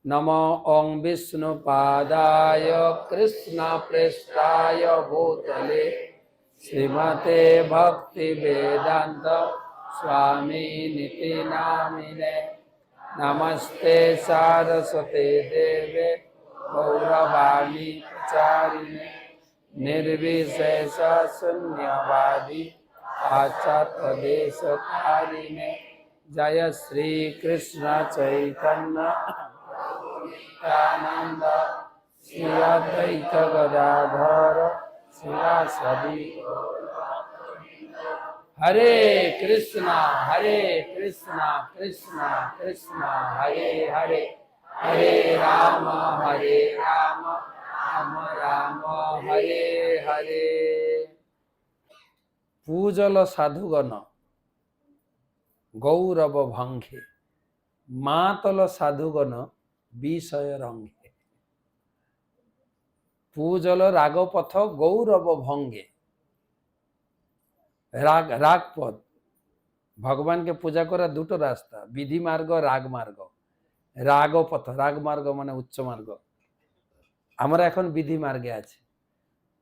नमो ओं विष्णुपादाय कृष्णप्रेष्ठाय भूतले श्रीमते भक्ति वेदांत स्वामी निति नामिने नमस्ते सारस्वते देवे गौरवाणी प्रचारिणे निर्विशेष शून्यवादी पाश्चात्य देशकारिणे जय श्री कृष्ण चैतन्य आनंद श्री अद्वैत गदाधर शिवासदि हरे कृष्णा कृष्णा कृष्णा हरे हरे हरे राम राम राम हरे हरे। पूजल साधुगण गौरव भंगे मातल साधुगण বিষয় রঙ্গে। पूजल रागपथ गौरव भंगे राग रागपथ भगवान के पूजा करा दुটো रास्ता विधि मार्ग राग मार्ग। रागपथ राग मार्ग माने उच्च मार्ग আমরা এখন বিধি মার্গে আছি।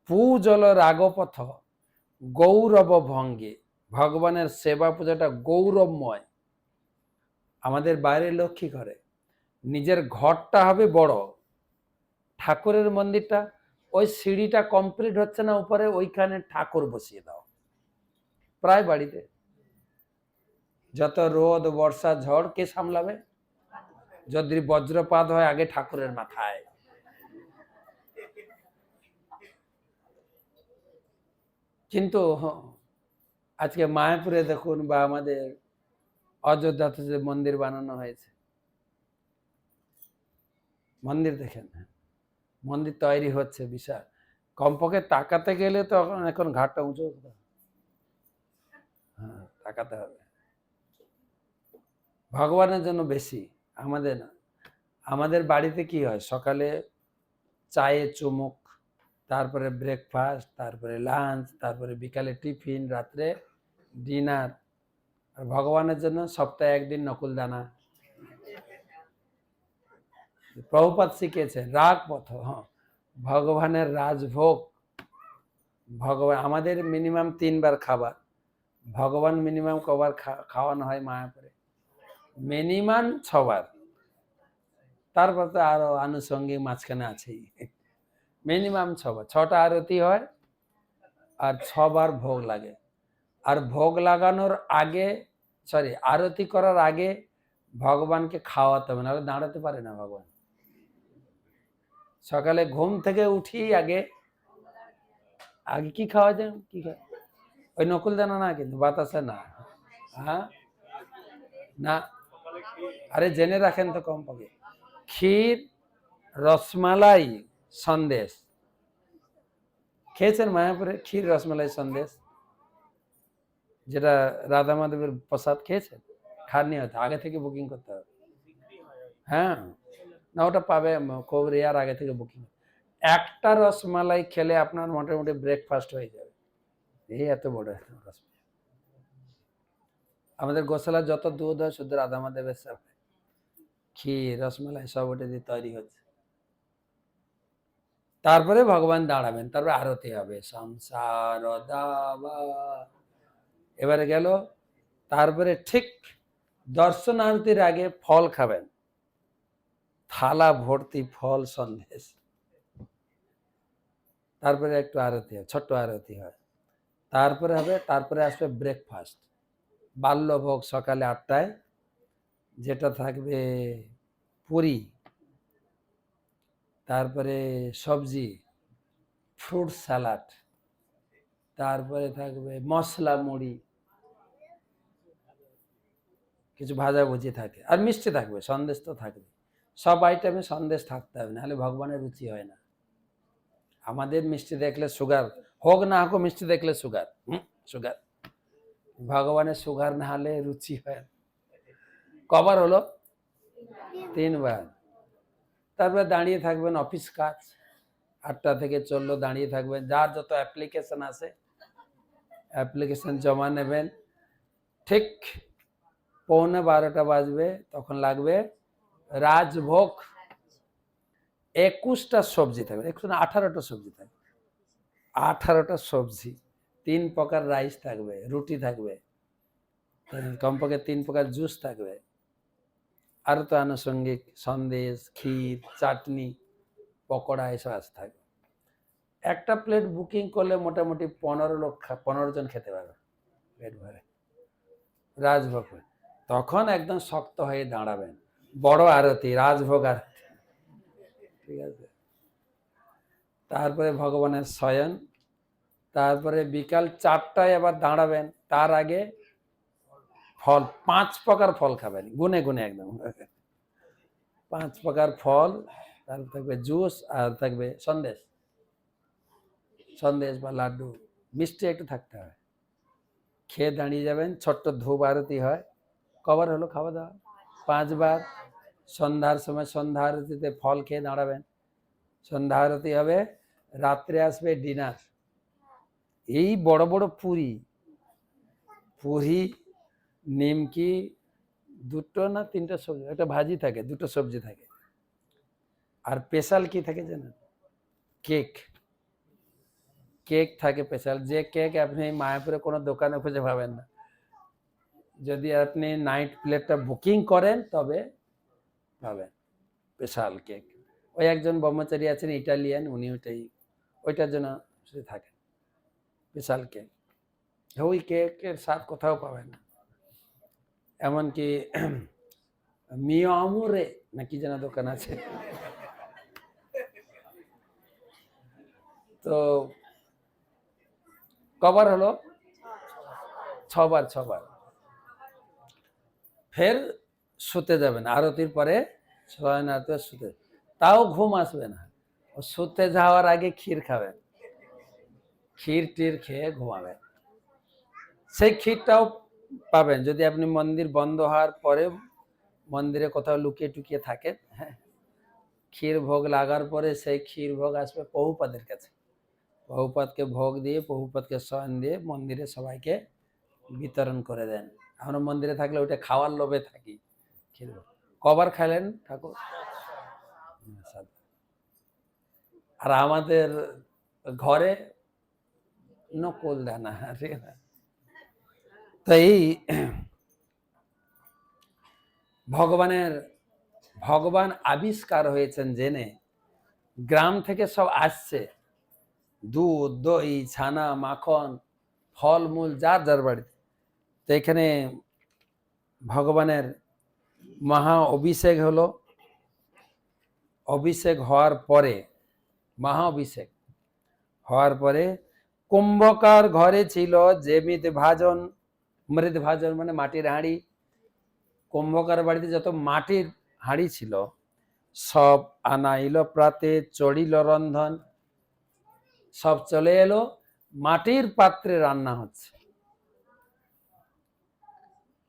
पूजल रागपथ गौरव भंगे भगवाনের सेवा पूजाटा गौरवमय। আমাদের বাইরে লক্ষ্মী করে নিজের ঘরটা হবে বড় ঠাকুরের মন্দিরটা ওই সিঁড়িটা কমপ্লিট হচ্ছে না উপরে ওইখানে ঠাকুর বসিয়ে দাও। প্রায় বাড়িতে যত রোদ বর্ষা ঝড় কে সামলাবে? যদি বজ্রপাত হয় আগে ঠাকুরের মাথায়। কিন্তু আজকে মায়াপুরে দেখুন বা আমাদের অযোধ্যাতে যে মন্দির বানানো হয়েছে মন্দির দেখেন মন্দির তৈরি হচ্ছে বিশাল। কমপক্ষে তাকাতে গেলে তো এখন ঘাটটা উঁচু তাকাতে হবে। ভগবানের জন্য বেশি আমাদের না। আমাদের বাড়িতে কি হয় সকালে চায়ে চুমুক তারপরে ব্রেকফাস্ট তারপরে লাঞ্চ তারপরে বিকালে টিফিন রাত্রে ডিনার। আর ভগবানের জন্য সপ্তাহে একদিন নকুল দানা। প্রভুপাদ শিখিয়েছেন রাগ পথ ভগবানের রাজভোগ। ভগবান আমাদের মিনিমাম 3 বার খাবার ভগবান মিনিমাম কবার খাওয়ানো হয় মায়াপুরে মিনিমাম 6 বার। তারপর তো আরো আনুষঙ্গিক মাঝখানে আছেই মিনিমাম 6 বার। 6টা আরতি হয় আর 6 বার ভোগ লাগে। আর ভোগ লাগানোর আগে আরতি করার আগে ভগবানকে খাওয়াতে হবে নাহলে দাঁড়াতে পারে না ভগবান। সকালে ঘুম থেকে উঠি আগে আগে কি খাওয়া যায় কি খায় ওই নকুল দানা না কিন্তু বাতাসে না। হ্যাঁ না আরে জেনে রাখেন তো কমপক্ষে ক্ষীর রসমালাই সন্দেশ খেয়েছেন মায়াপুরে? ক্ষীর রসমালাই সন্দেশ যেটা রাধা মাধবের প্রসাদ খেয়েছেন? খাননি হয়তো আগে থেকে বুকিং করতে হবে। হ্যাঁ না ওটা পাবে খুব রেয়ার আগে থেকে বুকিং। একটা রসমালাই খেলে আপনার মোটামুটি ব্রেকফাস্ট হয়ে যাবে। এই এত বড় রসমালাই। আমাদের গোশালার যত দুধ হয় শুধু রাধা মাধবের সব ক্ষীর রসমালাই সব ওটা দিয়ে তৈরি হচ্ছে। তারপরে ভগবান দাঁড়াবেন তারপরে আরতি হবে সংসার দাবা। এবারে গেল তারপরে ঠিক দর্শন আরতির আগে ফল খাবেন থালা ভর্তি ফল সন্দেশ। তারপরে একটু আরতি হয় ছোট্ট আরতি হয় তারপরে হবে তারপরে আসবে ব্রেকফাস্ট বাল্যভোগ সকালে 8টায় যেটা থাকবে পুরি তারপরে সবজি ফ্রুট স্যালাড তারপরে থাকবে মশলা মুড়ি কিছু ভাজাভুজি থাকে আর মিষ্টি থাকবে সন্দেশ তো থাকবে। সব আইটেমে সন্দেশ থাকতে হবে নাহলে ভগবানের রুচি হয় না। আমাদের মিষ্টি দেখলে সুগার হোক না হোক মিষ্টি দেখলে সুগার সুগার ভগবানের সুগার না হলে রুচি হয়। কবার হলো? 3 বার। তারপরে দাঁড়িয়ে থাকবেন অফিস কাজ 8টা থেকে চললো দাঁড়িয়ে থাকবেন যার যত অ্যাপ্লিকেশন আছে অ্যাপ্লিকেশন জমা নেবেন। ঠিক 11:45 বাজবে তখন লাগবে রাজভোগ 21টা সবজি থাকবে, 18টা সবজি থাকবে, 18টা সবজি, 3 প্রকার রাইস থাকবে, রুটি থাকবে, কমপক্ষে 3 প্রকার জুস থাকবে, আরো তো আনুষঙ্গিক সন্দেশ, ক্ষীর, চাটনি, পকোড়া এসব থাকবে। একটা প্লেট বুকিং করলে মোটামুটি 15 জন খেতে পারবে পেট ভরে, রাজভোগ। তখন একদম শক্ত হয়ে দাঁড়াবেন, বড় আরতি, রাজভোগ আরতি, ঠিক আছে। তারপরে ভগবানের শয়ন, তারপরে বিকাল 4টায় আবার দাঁড়াবেন। তার আগে ফল, 5 প্রকার ফল খাবেন, গুনে গুনে একদম 5 প্রকার ফল, তারপর থাকবে জুস, আর থাকবে সন্দেশ, সন্দেশ বা লাড্ডু, মিষ্টি একটু থাকতে হবে। খেয়ে দাঁড়িয়ে যাবেন, ছোট্ট ধূপ আরতি হয়, কবার হলো খাওয়া দাওয়া 5 বার। সন্ধ্যার সময় সন্ধ্যা আরতিতে ফল খেয়ে দাঁড়াবেন, সন্ধ্যা আরতি হবে, রাত্রে আসবে ডিনার। এই বড় বড় পুরি, পুরি, নিমকি, 2টো না 3টা সবজি, একটা ভাজি থাকে, 2টো সবজি থাকে। আর স্পেশাল কি থাকে জানেন? কেক, কেক থাকে স্পেশাল, যে কেক আপনি মায়াপুরে কোনো দোকানে খুঁজে পাবেন না। যদি আপনি নাইট প্লেটটা বুকিং করেন তবে পাবেন স্পেশাল কেক। ওই একজন ব্রহ্মচারী আছেন ইটালিয়ান, উনি ওইটার জন্য থাকেন স্পেশাল কেক। ওই কেকের স্বাদ কোথাও পাবেন না। এমনকি মিও আমুরে না কি যেন দোকান আছে, তো কবার হলো 6 বার, 6 বার। ফের শুতে যাবেন, আরতির পরে শয়ন আরতি শুতে, তাও ঘুম আসবে না। ও শুতে যাওয়ার আগে ক্ষীর খাবেন, ক্ষীর টির খেয়ে ঘুমাবেন। সেই ক্ষীরটাও পাবেন যদি আপনি মন্দির বন্ধ হওয়ার পরে মন্দিরে কোথাও লুকিয়ে টুকিয়ে থাকেন। হ্যাঁ, ক্ষীর ভোগ লাগার পরে সেই ক্ষীর ভোগ আসবে প্রভুপাদের কাছে, প্রভুপাদকে ভোগ দিয়ে, প্রভুপাদকে শয়ন দিয়ে মন্দিরে সবাইকে বিতরণ করে দেন। আমরা মন্দিরে থাকলে ওইটা খাওয়ার লোভে থাকি। ক্ষীর ভোগ কবার খাইলেন ঠাকুর? আর আমাদের ঘরে নকল দানা, ঠিক আছে। তাই ভগবান আবিষ্কার হয়েছেন জেনে গ্রাম থেকে সব আসছে, দুধ, দই, ছানা, মাখন, ফলমূল, যার যার বাড়িতে। তো এখানে ভগবানের মহা অভিষেক হলো। অভিষেক হওয়ার পরে, মহা অভিষেক হওয়ার পরে কুম্ভকার ঘরে ছিল যে মৃদ ভাজন মানে মাটির হাঁড়ি। কুম্ভকার বাড়িতে যত মাটির হাঁড়ি ছিল সব আনাইল প্রাতে, চড়িল রন্ধন, সব চলে এলো, মাটির পাত্রে রান্না হচ্ছে।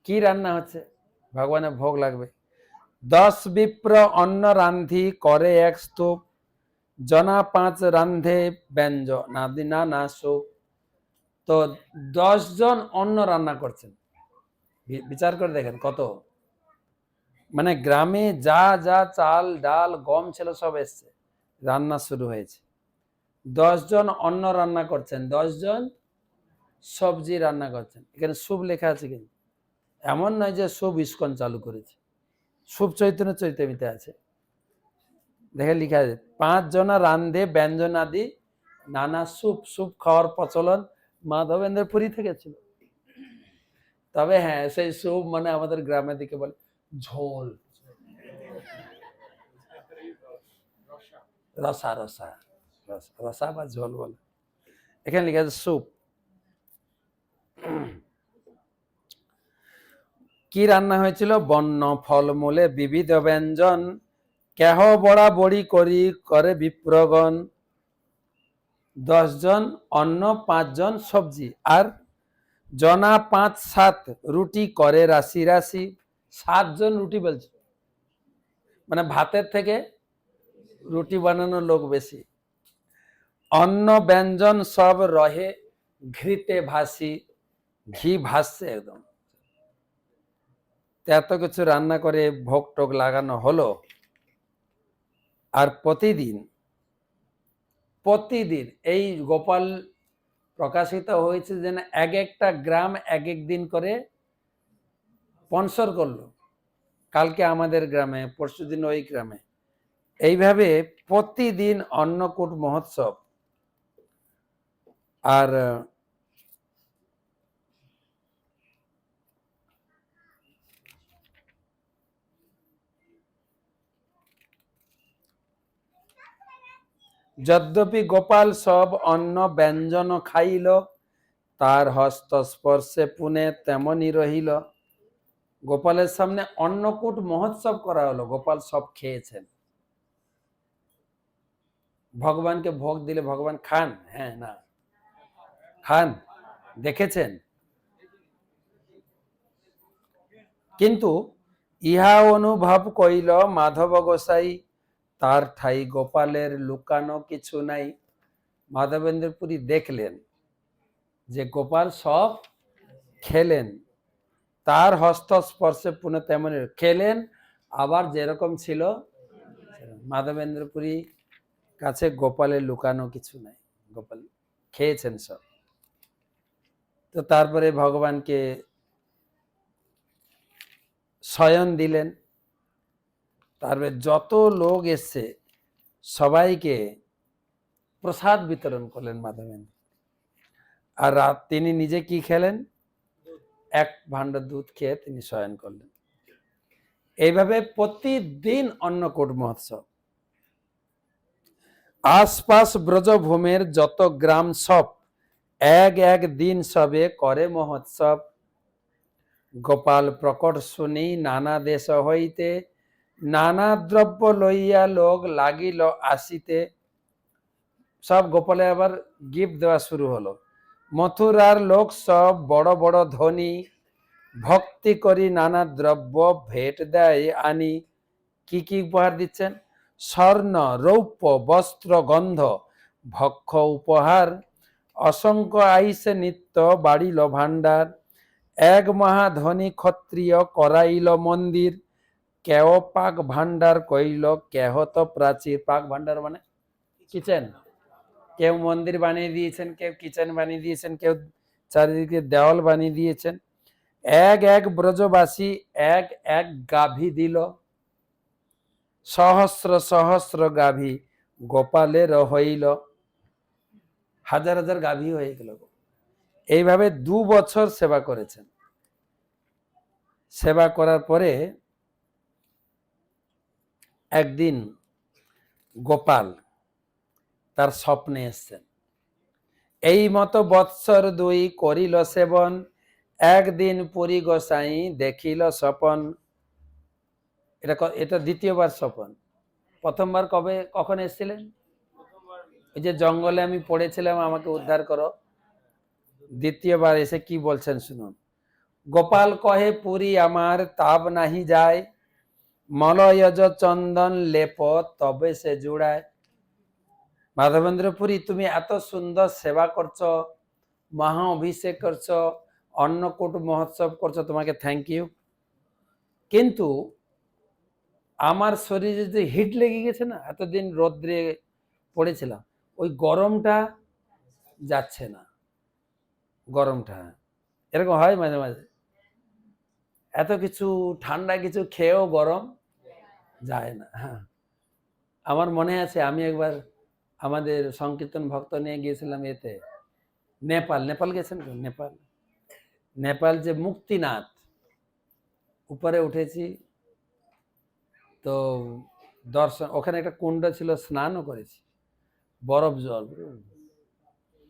কি রান্না হচ্ছে? ভগবানের ভোগ লাগবে। 10 বিপ্র অন্ন রান্ধি করে 1 স্তূপ, জনা 5 রান্ধে ব্যঞ্জনাদি নানা সুখ। তো 10 জন অন্ন রান্না করছেন, বিচার করে দেখেন কত। মানে গ্রামে যা যা চাল ডাল গম ছিল সব এসছে, রান্না শুরু হয়েছে। 10 জন অন্ন রান্না করছেন, 10 জন সবজি রান্না করছেন। এখানে শুভ লেখা আছে, কিন্তু এমন নয় যে শুভ ইস্কন চালু করেছে, শুভ চৈতন্য চৈতন্যতে আছে। দেখে লিখা আছে 5 জনা রান্ধে ব্যঞ্জনাদি নানা স্যুপ। স্যুপ খাওয়ার প্রচলন মাধবেন্দ্র পুরী থেকে ছিল। তবে হ্যাঁ, সেই স্যুপ মানে আমাদের গ্রামের দিকে বলে ঝোল, রসা রসা রসা বা ঝোল বলে। এখানে লিখা আছে স্যুপ। কি রান্না হয়েছিল? বন্য ফলমূলে বিবিধ ব্যঞ্জন, কেহ বড়া বড়ি করি করে বিপ্রগণ। 10 জন অন্ন, 5 জন সবজি, আর জনা 5-7 রুটি করে রাশি রাশি। 7 জন রুটি বেলছে, মানে ভাতের থেকে রুটি বানানোর লোক বেশি। অন্ন ব্যঞ্জন সব রহে ঘৃতে ভাসি, ঘি ভাসছে একদম। এত কিছু রান্না করে ভোগ টোগ লাগানো হলো, আর প্রতিদিন প্রতিদিন এই গোপাল প্রকাশিত হয়েছে যেন এক একটা গ্রাম এক এক দিন করে স্পন্সর করলো, কালকে আমাদের গ্রামে, পরশুদিন ওই গ্রামে, এইভাবে প্রতিদিন অন্নকূট মহোৎসব। আর যদ্যপি গোপাল সব অন্ন ব্যঞ্জন খাইল, তার হস্ত স্পর্শে পুনে তেমনি রহিল। গোপালের সামনে অন্নকূট মহোৎসব করা হলো, গোপাল সব খেয়েছেন। ভগবানকে ভোগ দিলে ভগবান খান? হ্যাঁ, না খান, দেখেছেন? কিন্তু ইহা অনুভব কইল মাধব গোসাই, তার ঠাই গোপালের লুকানো কিছু নাই। মাধবেন্দ্র পুরী দেখলেন যে গোপাল সব খেলেন, তার হস্ত স্পর্শে পুনে তেমনি খেলেন, আবার যেরকম ছিল। মাধবেন্দ্র পুরী কাছে গোপালের লুকানো কিছু নাই, গোপাল খেয়েছেন সব। তো তারপরে ভগবানকে শয়ন দিলেন, তারপরে যত লোক এসছে সবাইকে প্রসাদ বিতরণ করলেন মাধবেন্দ্র। আর রাত তিনি নিজে কি খেলেন? এক ভাণ্ড দুধ খেয়ে তিনি শয়ন করলেন। এইভাবে প্রতিদিন অন্নকূট মহোৎসব। আশপাশ ব্রজভূমের যত গ্রাম সব এক এক দিন সবে করে মহোৎসব। গোপাল প্রকট শুনি নানা দেশ হইতে, নানা দ্রব্য লইয়া লোক লাগিল আসিতে। সব গোপালে আবার গিফট দেওয়া শুরু হলো। মথুরার লোক সব বড় বড় ধনী, ভক্তি করি নানা দ্রব্য ভেট দেয় আনি। কি কি উপহার দিচ্ছেন? স্বর্ণ, রৌপ্য, বস্ত্র, গন্ধ, ভক্ষ উপহার। অসংখ্য আইসে নিত্য বাড়িল ভাণ্ডার। এক মহাধনী ক্ষত্রিয় করাইল মন্দির। কেহ পাক ভাণ্ডার কইল, কেহ তো প্রাচীর। পাক ভাণ্ডার মানে কিচেন। কেউ মন্দির বানিয়ে দিয়েছেন, কেউ কিচেন বানিয়ে দিয়েছেন, কেউ চারিদিকে দেওয়াল বানিয়ে দিয়েছেন। এক এক ব্রজবাসী এক এক গাভী দিল, সহস্র সহস্র গাভী গোপালের হইল। হাজার হাজার গাভী হয়ে গেল। এইভাবে 2 বছর সেবা করেছেন। সেবা করার পরে একদিন গোপাল তার স্বপ্নে এসছেন। এই মতো বৎসর 2 করিল সেবন, একদিন পুরী গোসাই দেখিল স্বপন। এটা দ্বিতীয়বার স্বপন। প্রথমবার কখন এসেছিলেন? ওই যে জঙ্গলে আমি পড়েছিলাম, আমাকে উদ্ধার করো। দ্বিতীয়বার এসে কি বলছেন শুনুন। গোপাল কহে পুরী আমার তাপ নাহি যায়, মলয়জ চন্দন লেপ তবে সে জুড়ায়। মাধবেন্দ্র পুরী, তুমি এত সুন্দর সেবা করছো, মহা অভিষেক করছো, অন্নকূট মহোৎসব করছো, তোমাকে থ্যাংক ইউ। কিন্তু আমার শরীরে যে হিট লেগে গেছে না, এতদিন রোদ্রে পড়েছিলাম, ওই গরমটা যাচ্ছে না। গরমটা এরকম হয় মাঝে মাঝে, এত কিছু ঠান্ডা কিছু খেয়েও গরম যায় না। হ্যাঁ, আমার মনে আছে আমি একবার আমাদের সংকীর্তন ভক্ত নিয়ে গিয়েছিলাম এতে নেপাল। নেপাল গেছেন তো? নেপাল, নেপাল যে মুক্তিনাথ, উপরে উঠেছি তো দর্শন, ওখানে একটা কুণ্ড ছিল, স্নানও করেছি, বরফ জল,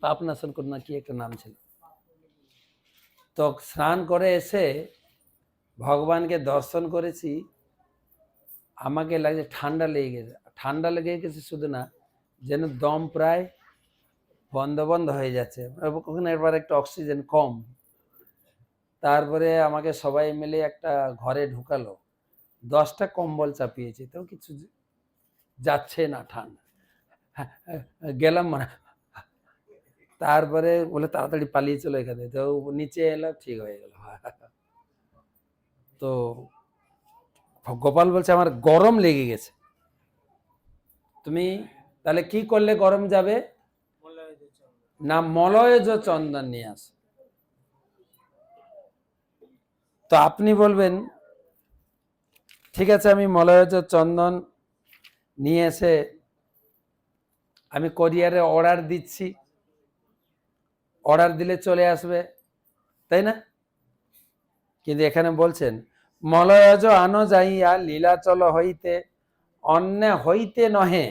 পাপনাশন না কি একটা নাম ছিল। তো স্নান করে এসে ভগবানকে দর্শন করেছি, আমাকে লাগছে ঠান্ডা লেগে গেছে। ঠান্ডা লেগে গেছে শুধু না, যেন দম প্রায় বন্ধ বন্ধ হয়ে যাচ্ছে, ওখানে এবার একটু অক্সিজেন কম। তারপরে আমাকে সবাই মিলে একটা ঘরে ঢুকালো, 10টা কম্বল চাপিয়েছে, তো কিছু যাচ্ছে না ঠান্ডা। গেলাম মানে, তারপরে বলে তাড়াতাড়ি পালিয়ে চলো এখানে, তো নিচে এলাম, ঠিক হয়ে গেল। তো গোপাল বলছে আমার গরম লেগে গেছে। তুমি তাহলে কি করলে গরম যাবে না, মলয়জ চন্দন নিয়ে আস। তো আপনি বলবেন ঠিক আছে, আমি মলয়জ চন্দন নিয়ে এসে আমি কোরিয়ারে অর্ডার দিচ্ছি, অর্ডার দিলে চলে আসবে, তাই না? কিন্তু এখানে বলছেন মলয়জ আনো যাইয়া লীলাচল হইতে, অন্য হইতে নহে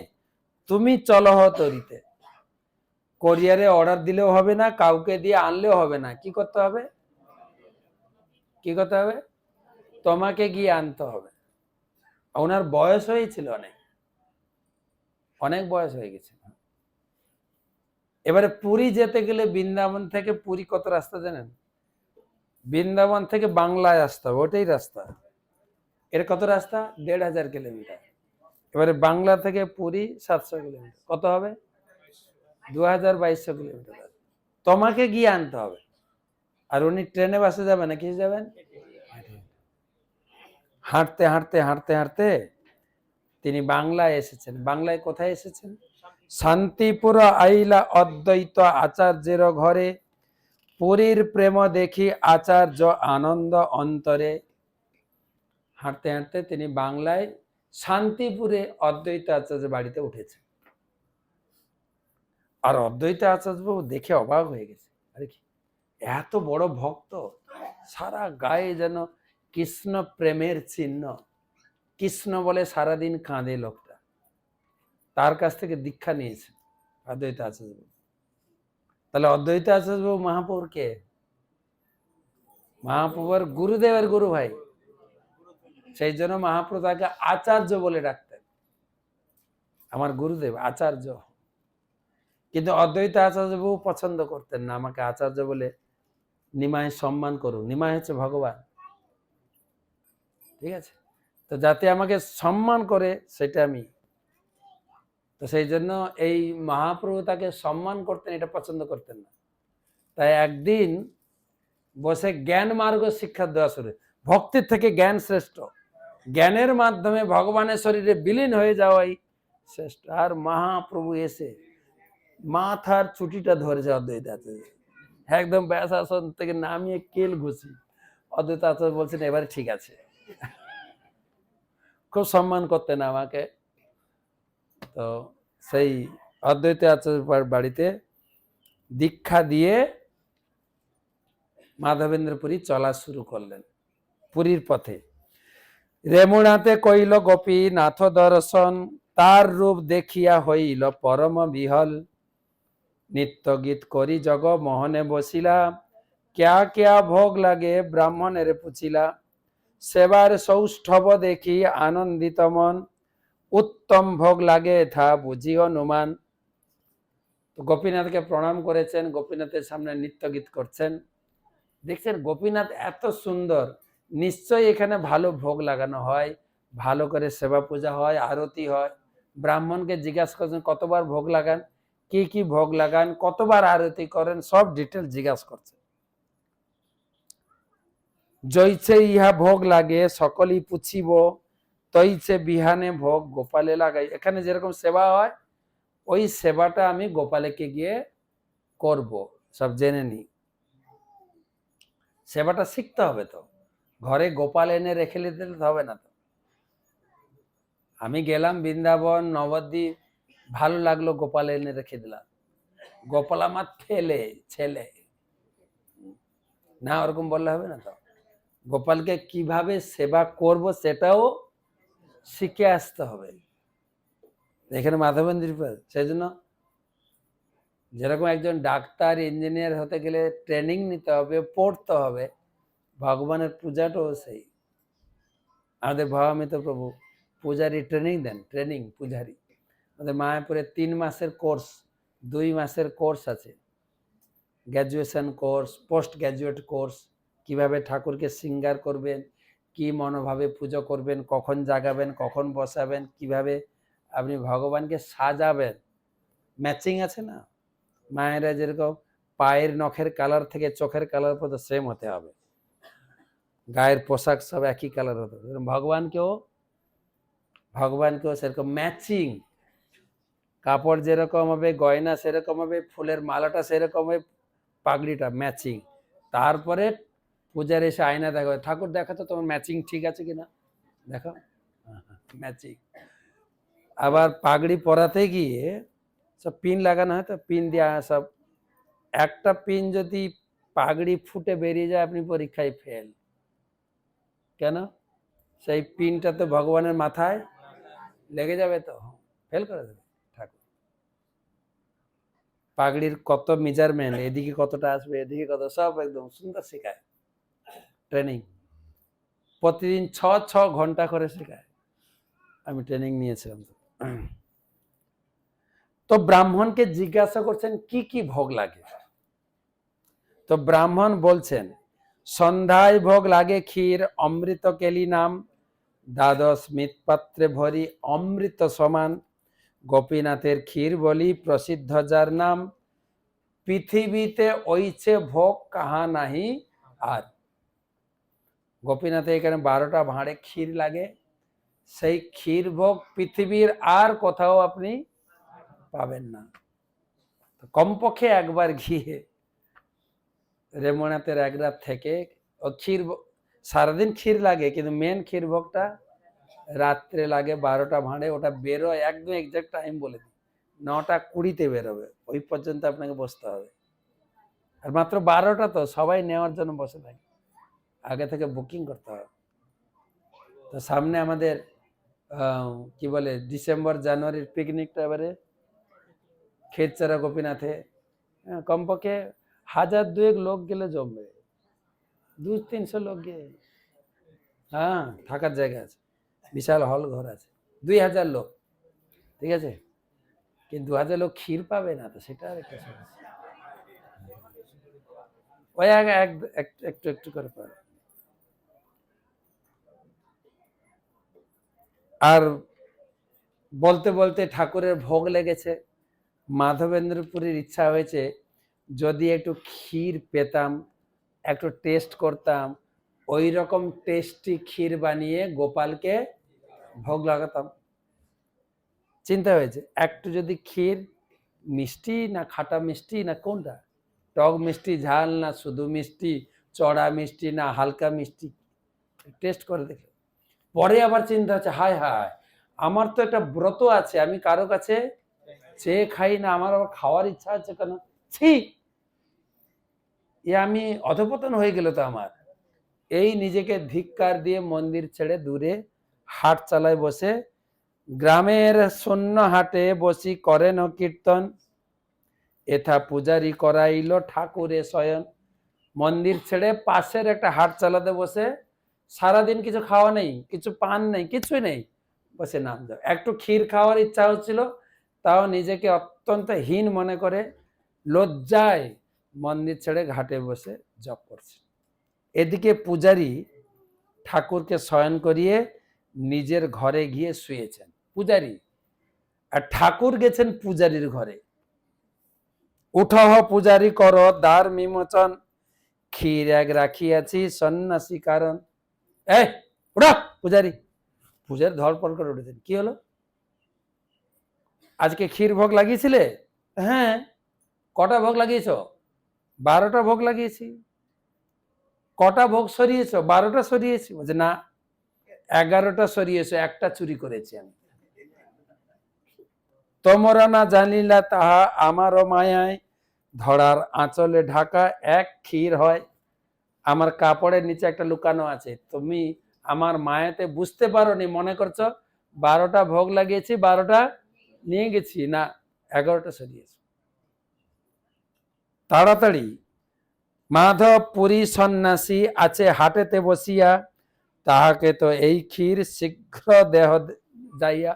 তুমি চলহ তরিতে। কোরিয়ারে অর্ডার দিলেও হবে না, কাউকে দিয়ে আনলেও হবে না, কি করতে হবে? কি করতে হবে? তোমাকে গিয়ে আনতে হবে। ওনার বয়স হয়েছিল, অনেক অনেক বয়স হয়ে গেছে। এবারে পুরী যেতে গেলে বৃন্দাবন থেকে পুরী কত রাস্তা জানেন? বৃন্দাবন থেকে বাংলায় আসতে হবে, ওটাই রাস্তা। এর কত রাস্তা? ১,৫০০ কিলোমিটার। এবারে বাংলা থেকে পুরী ৭০০ কিলোমিটার, কত হবে? ২,২২০ কিলোমিটার। তোমাকে গিয়ে আনতে হবে। আর উনি ট্রেনে বাসে যাবেন না, কিসে যাবেন? হাঁটতে হাঁটতে হাঁটতে হাঁটতে তিনি বাংলায় এসেছেন। বাংলায় কোথায় এসেছেন? শান্তিপুর আইলা অদ্বৈত আচার্যের ঘরে, পুরীর প্রেম দেখি আচার্য আনন্দ অন্তরে। হাঁটতে হাঁটতে তিনি বাংলায় শান্তিপুরে অদ্বৈত আচার্য বাড়িতে উঠেছেন। আর অদ্বৈত আচার্যবাবু দেখে অবাক হয়ে গেছে, আরে কি এত বড় ভক্ত, সারা গায়ে যেন কৃষ্ণ প্রেমের চিহ্ন, কৃষ্ণ বলে সারাদিন কাঁদে লোকটা। তার কাছ থেকে দীক্ষা নিয়েছে অদ্বৈত আচার্যবাবু। তাহলে অদ্বৈত আচার্যবাবু মহাপ্রভুর কে? মহাপ্রভুর গুরুদেবের গুরু ভাই। সেই জন্য মহাপ্রভু তাকে আচার্য বলে ডাকতেন, আমার গুরুদেব আচার্য। কিন্তু অদ্বৈত আচার্যবাবু পছন্দ করতেন না, আমাকে আচার্য বলে নিমায় সম্মান করুন। নিমায় হচ্ছে ভগবান, ঠিক আছে? তো যাতে আমাকে সম্মান করে সেটা আমি, তো সেই জন্য এই মহাপ্রভু তাকে সম্মান করতেন, এটা পছন্দ করতেন না। তাই একদিন বসে জ্ঞান মার্গ শিক্ষা দেওয়া শুরু। ভক্তির থেকে জ্ঞান শ্রেষ্ঠ, জ্ঞানের মাধ্যমে ভগবানের শরীরে বিলীন হয়ে যাওয়াই শ্রেষ্ঠ। আর মহাপ্রভু এসে মাথার চুটিটা ধরেছে অদ্বৈত আচার্য, একদম ব্যাসাসন থেকে নামিয়ে কেল ঘুষি। অদ্বৈত আচার্য বলছেন এবারে ঠিক আছে। খুব সম্মান করতেন আমাকে। তো সেই অদ্বৈত আচার্য বাড়িতে দীক্ষা দিয়ে মাধবেন্দ্রপুরী চলা শুরু করলেন পুরীর পথে। রেমুনাতে কইল গোপী নাথ দর্শন, তার রূপ দেখিয়া হইল পরম বিহল। নিত্য গীত করি জগ মোহনে বসিলা, ক্যা ক্যা ভোগ লাগে ব্রাহ্মণের পুছিলা। সেবার সৌষ্ঠব দেখি আনন্দিত মন, উত্তম ভোগ লাগে থা বুঝি অনুমান। গোপীনাথকে প্রণাম করেছেন, গোপীনাথের সামনে নৃত্য গীত করছেন। দেখছেন গোপীনাথ এত সুন্দর, নিশ্চয়ই এখানে ভালো ভোগ লাগানো হয়, ভালো করে সেবা পূজা হয়, আরতি হয়। ব্রাহ্মণকে জিজ্ঞাসা করছেন কতবার ভোগ লাগান, কি কি ভোগ লাগান, কতবার আরতি করেন, সব ডিটেল জিজ্ঞাসা করছেন। জৈছে ইহা ভোগ লাগে সকলই পুছিব, তৈছে বিহানে ভোগ গোপালে লাগাই। এখানে যেরকম সেবা হয় ওই সেবাটা আমি গোপালকে গিয়ে করব, সব জেনে নি। সেবাটা শিখতে হবে, তো ঘরে গোপাল এনে রেখে দিতে হবে না। তো আমি গেলাম বৃন্দাবন নবদ্বীপ, ভালো লাগলো, গোপাল এনে রেখে দিলাম। গোপাল আমার ছেলে না, ওরকম বললে হবে না। তো গোপালকে কিভাবে সেবা করব সেটাও শিখে আসতে হবে। এখানে মাধবেন্দ্র, সেই জন্য যেরকম একজন ডাক্তার ইঞ্জিনিয়ার হতে গেলে ট্রেনিং নিতে হবে, পড়তে হবে, ভগবানের পূজাটাও সেই। আমাদের ভবামিত প্রভু পূজারি ট্রেনিং দেন, ট্রেনিং পূজারি। আমাদের মায়াপুরে 3 মাসের কোর্স, 2 মাসের কোর্স আছে, graduation course, post graduate course. কিভাবে ঠাকুরকে শৃঙ্গার করবেন, কি মনোভাবে পুজো করবেন, কখন জাগাবেন, কখন বসাবেন, কিভাবে আপনি ভগবানকে সাজাবেন। ম্যাচিং আছে না, মায়েরা যেরকম পায়ের নখের কালার থেকে চোখের কালার পর্যন্ত সেম হতে হবে, গায়ের পোশাক সব একই কালার হতে হবে। ভগবানকেও সেরকম ম্যাচিং কাপড় যেরকম হবে, গয়না সেরকম হবে, ফুলের মালাটা সেরকম হবে, পাগড়িটা ম্যাচিং। তারপরে পূজার এসে আয়না দেখো, ঠাকুর দেখা তো তোমার ম্যাচিং ঠিক আছে কিনা দেখো, ম্যাচিং। আবার পাগড়ি পরাতে গিয়ে সব পিন লাগানো হয়, তো পিন দিয়ে সব, একটা পিন যদি পাগড়ি ফুটে বেরিয়ে যায় আপনি পরীক্ষায় ফেল। কেন? সেই পিনটা তো ভগবানের মাথায় লেগে যাবে, তো ফেল করে দেবে ঠাকুর। পাগড়ির কত মেজারমেন্ট, এদিকে কতটা আসবে, এদিকে কত, সব একদম সুন্দর শেখায়। ট্রেনিং প্রতিদিন 6 ঘন্টা করে শেখায়। আমি ট্রেনিং নিয়েছিলাম। তো ব্রাহ্মণকে জিজ্ঞাসা করছেন কি কি ভোগ লাগে, তো ব্রাহ্মণ বলছেন সন্ধ্যায় ভোগ লাগে ক্ষীর অমৃত কেলি নাম, দ্বাদশ মৃৎপাত্রে ভরি অমৃত সমান, গোপীনাথের ক্ষীর বলি প্রসিদ্ধ যার নাম, পৃথিবীতে ওইছে ভোগ কাহা নাহি আর। গোপীনাথে এখানে 12টা ভাঁড়ে ক্ষীর লাগে, সেই ক্ষীর ভোগ পৃথিবীর আর কোথাও আপনি পাবেন না। কমপক্ষে একবার গিয়ে রেমনাথের এক রাত থেকে, ও ক্ষীর সারাদিন ক্ষীর লাগে, কিন্তু মেন ক্ষীর ভোগটা রাত্রে লাগে 12টা ভাঁড়ে। ওটা বেরোয় একদম এক্সাক্ট টাইম বলে দিই, 9টা 20-তে বেরোবে, ওই পর্যন্ত আপনাকে বসতে হবে। আর মাত্র 12টা, তো সবাই নেওয়ার জন্য বসে থাকে, আগে থেকে বুকিং করতে হবে। তো সামনে আমাদের কি বলে ডিসেম্বর জানুয়ারির পিকনিকটা এবারে ক্ষীরচোরা গোপীনাথে, কমপক্ষে 1000-2000 লোক গেলে জমবে, 200-300 লোক গিয়ে, হ্যাঁ থাকার জায়গা আছে, বিশাল হল ঘর আছে, 2000 লোক, ঠিক আছে। কিন্তু 2000 লোক ক্ষীর পাবে না, তো সেটা আর একটা সমস্যা। ওই আগে একটু একটু করে পাবে। আর বলতে বলতে ঠাকুরের ভোগ লেগেছে, মাধবেন্দ্রপুরীর ইচ্ছা হয়েছে যদি একটু ক্ষীর পেতাম, একটু টেস্ট করতাম, ওই রকম টেস্টি ক্ষীর বানিয়ে গোপালকে ভোগ লাগাতাম। চিন্তা হয়েছে একটু যদি ক্ষীর, মিষ্টি না খাটা মিষ্টি না কোনটা, টক মিষ্টি ঝাল না শুধু মিষ্টি, চড়া মিষ্টি না হালকা মিষ্টি, টেস্ট করে দেখে। পরে আবার চিন্তা হচ্ছে হায় হায়, আমার তো একটা ব্রত আছে, আমি কারো কাছে চেয়ে খাই না, আমার আবার খাওয়ার ইচ্ছা আছে কেন, ছি, এ আমি অধপতন হয়ে গেল তো আমার। এই নিজেকে ধিক্কার দিয়ে মন্দির ছেড়ে দূরে হাট চালায় বসে, গ্রামের শূন্য হাটে বসি করেন কীর্তন, এথা পূজারি করাইল ঠাকুরে শয়ন। মন্দির ছেড়ে পাশের একটা হাট চালাতে বসে, সারাদিন কিছু খাওয়া নেই, কিছু পান নেই, কিছুই নেই, বসে নাম দাও। একটু ক্ষীর খাওয়ার ইচ্ছা হচ্ছিল, তাও নিজেকে অত্যন্ত হীন মনে করে লজ্জায় মন্দির ছেড়ে ঘাটে বসে জপ করছে। এদিকে পূজারি ঠাকুরকে শয়ন করিয়ে নিজের ঘরে গিয়ে শুয়েছেন পূজারি, আর ঠাকুর গেছেন পূজারির ঘরে। উঠহ পূজারি কর দ্বার বিমোচন, ক্ষীর এক রাখিয়াছি সন্ন্যাসী কারণ। এই উঠা পূজারি। পূজারি ধরপড় করে উঠেছেন, কি হলো, আজকে ক্ষীর ভোগ লাগিয়েছিলে? হ্যাঁ। কটা ভোগ লাগিয়েছ? 12টা ভোগ লাগিয়েছি। কটা ভোগ সরিয়েছ? 12টা সরিয়েছি। বলছে না, 11টা সরিয়েছ, একটা চুরি করেছি আমি। তোমরা না জানিলা তাহা আমারও মায়ায়, ধরার আঁচলে ঢাকা এক ক্ষীর হয়। আমার কাপড়ের নিচে একটা লুকানো আছে, তুমি আমার মায়াতে বুঝতে পারোনি, মনে করছো 12টা ভোগ লাগিয়েছি, 12টা নিয়ে গেছি, না 11টা সরিয়েছি। তাড়াতাড়ি মাধব পুরী সন্ন্যাসী আছে হাটেতে বসিয়া, তাহাকে তো এই ক্ষীর শীঘ্র দেহ যাইয়া।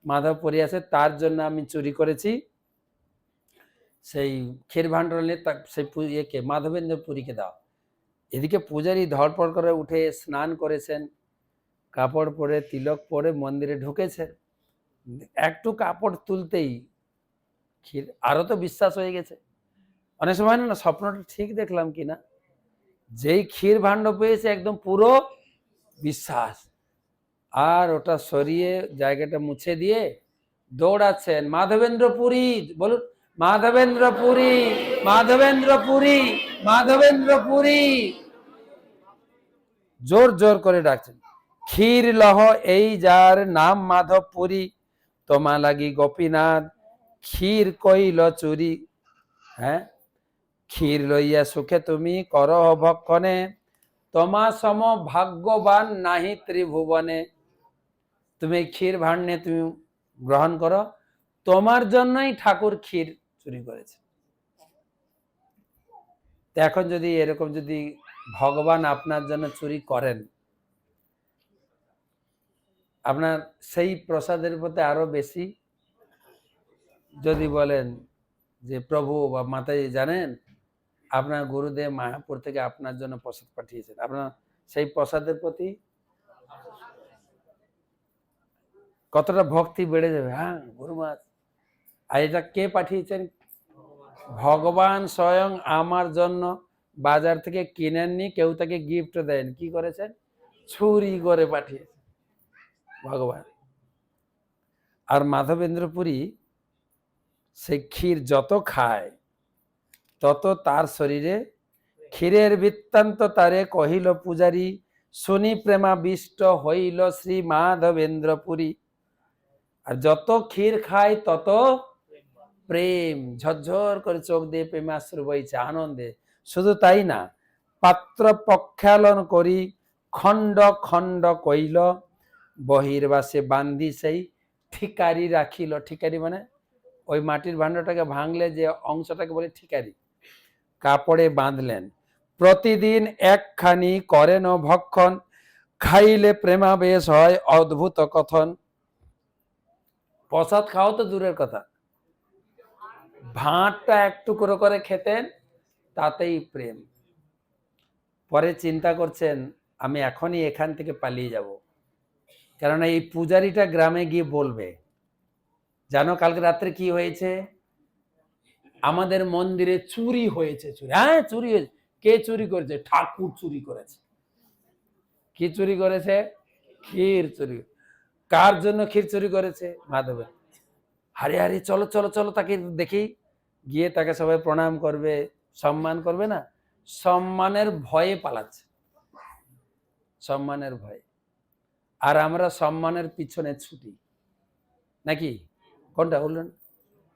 মাধবপুরী আছে, তার জন্য আমি চুরি করেছি সেই ক্ষীর ভাণ্ডার নিয়ে, সেই ইয়েকে মাধবেন্দ্র পুরীকে দাও। এদিকে পূজারী ধরপড় করে উঠে স্নান করেছেন, কাপড় পরে তিলক পরে মন্দিরে ঢুকেছেন, একটু কাপড় তুলতেই ক্ষীর, আরো তো বিশ্বাস হয়ে গেছে। অনেক সময় না স্বপ্নটা ঠিক দেখলাম কিনা, যেই ক্ষীর ভাণ্ড পেয়েছে একদম পুরো বিশ্বাস, আর ওটা সরিয়ে জায়গাটা মুছে দিয়ে দৌড়াচ্ছেন মাধবেন্দ্র পুরী, বলুন মাধবেন্দ্র পুরী, মাধবেন্দ্র পুরী, মাধবেন্দ্র পুরী, জোর জোর করে ডাকছেন। ক্ষীর লহ এই যার নাম মাধব পুরী, তোমা লাগি গোপীনাথ ক্ষীর কইল চুরি। হ্যাঁ, ক্ষীর লইয়া সুখে তুমি করহ ভক্ষণে, তোমা সম ভাগ্যবান নাহি ত্রিভুবনে। তুমি ক্ষীর ভাণ্ডে তুমি গ্রহণ করো, তোমার জন্যই ঠাকুর ক্ষীর চুরি করেছে। এখন যদি এরকম যদি ভগবান আপনার জন্য চুরি করেন, আপনার সেই প্রসাদের প্রতি আরো বেশি যদি বলেন যে প্রভু বা মাতাজি জানেন আপনার গুরুদেব মায়াপুর থেকে আপনার জন্য প্রসাদ পাঠিয়েছেন, আপনার সেই প্রসাদের প্রতি কতটা ভক্তি বেড়ে যাবে। হ্যাঁ, গুরুমা, আর এটা কে পাঠিয়েছেন? ভগবান স্বয়ং আমার জন্য বাজার থেকে কিনেননি, কেউ তাকে গিফট দেন, কি করেছেন? চুরি করে পাঠিয়েছেন ভগবান। আর মাধবেন্দ্র পুরী সেই ক্ষীর যত খায় তত তার শরীরে ক্ষীরের বৃত্তান্ত তারে কহিল পূজারী, শুনি প্রেমাবিষ্ট হইল শ্রী মাধবেন্দ্র পুরী। আর যত ক্ষীর খায় তত প্রেম, ঝরঝর করে চোখ দিয়ে প্রেমাশ্রু বইছে আনন্দে। শুধু তাই না, পাত্র প্রক্ষালন করি খণ্ড খণ্ড কইল, বহির্বাসে বান্ধি সেই ঠিকারি রাখিল। ঠিকারি মানে ওই মাটির ভাণ্ডটাকে ভাঙলে যে অংশটাকে বলে ঠিকারি, কাপড়ে বাঁধলেন। প্রতিদিন একখানি করেন ভক্ষণ, খাইলে প্রেমাবেশ হয় অদ্ভুত কথন। প্রসাদ খাও তো দূরের কথা, ভাতটা এক টুকরো করে খেতেন, তাতেই প্রেম। পরে চিন্তা করছেন আমি এখনই এখান থেকে পালিয়ে যাব, কেননা এই পূজারীটা গ্রামে গিয়ে বলবে জানো কালকে রাত্রে কি হয়েছে, আমাদের মন্দিরে চুরি হয়েছে। চুরি? হ্যাঁ চুরি হয়েছে। কে চুরি করেছে? ঠাকুর চুরি করেছে। কি চুরি করেছে? ক্ষীর চুরি। কার জন্য ক্ষীর চুরি করেছে? মাধবের। হারে হারে চলো চলো চলো তাকে দেখি। গিয়ে তাকে সবাই প্রণাম করবে, সম্মান করবে না, সম্মানের ভয়ে পালাচ্ছে, সম্মানের ভয়ে। আর আমরা সম্মানের পিছনে ছুটি নাকি? কোনটা বললেন?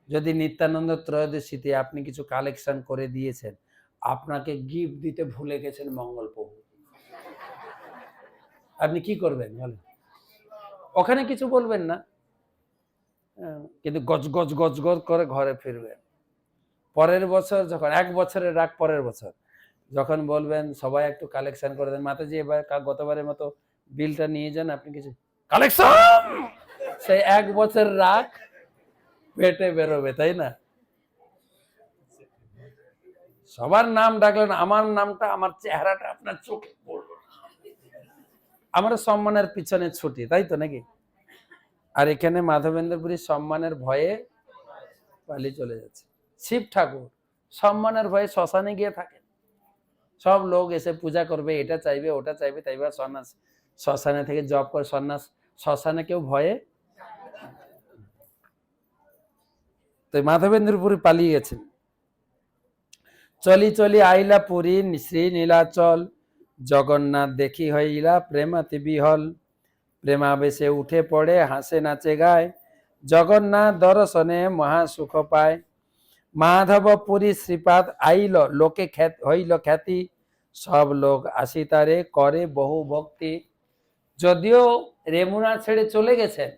যদি নিত্যানন্দ ত্রয়োদশীতে আপনি কিছু কালেকশন করে দিয়েছেন, আপনাকে গিফট দিতে ভুলে গেছেন মঙ্গল প্রভু, আপনি কি করবেন বলেন? ওখানে কিছু বলবেন না, কিন্তু গজ গজ গজ গজ করে ঘরে ফিরবেন। পরের বছর যখন, এক বছরের রাগ পরের বছর যখন বলবেন সবাই একটু কালেকশন করে দেন, মাতাজি এবার গতবারের মতো বিলটা নিয়ে যান, আপনি কিছু কালেকশন, সেই এক বছর রাগ পেটে বেরোবে, তাই না? সবার নাম ডাকলেন, আমার নামটা, আমার চেহারাটা আপনার চোখে পড়লো, আমরা সম্মানের পিছনে ছুটি, তাই তো নাকি? আর এখানে মাধবেন্দ্রপুরী সম্মানের ভয়ে পালিয়ে চলে যাচ্ছে। শিব ঠাকুর সম্মানের ভয়ে শ্মশানে গিয়ে থাকেন, সব লোক এসে পূজা করবে, এটা চাইবে ওটা চাইবে, তাই বা সন্ন্যাস শ্মশানে থেকে জব করে সন্ন্যাস, শ্মশানে কেউ ভয়ে। তো মাধবেন্দ্রপুরী পালিয়ে গেছেন। চলি চলি আইলা পুরী শ্রী নীলাচল, জগন্নাথ দেখি হইলা প্রেমাতি বিহল। প্রেমাবেশে উঠে পড়ে হাসে নাচে গায়, জগন্নাথ দর্শনে মহা সুখ পায়। মাধব পুরী শ্রীপাদ আইল লোকে হইল খ্যাতি, সব লোক আসি তারে করে বহু ভক্তি। যদিও রেমুনা ছেড়ে চলে গেছেন,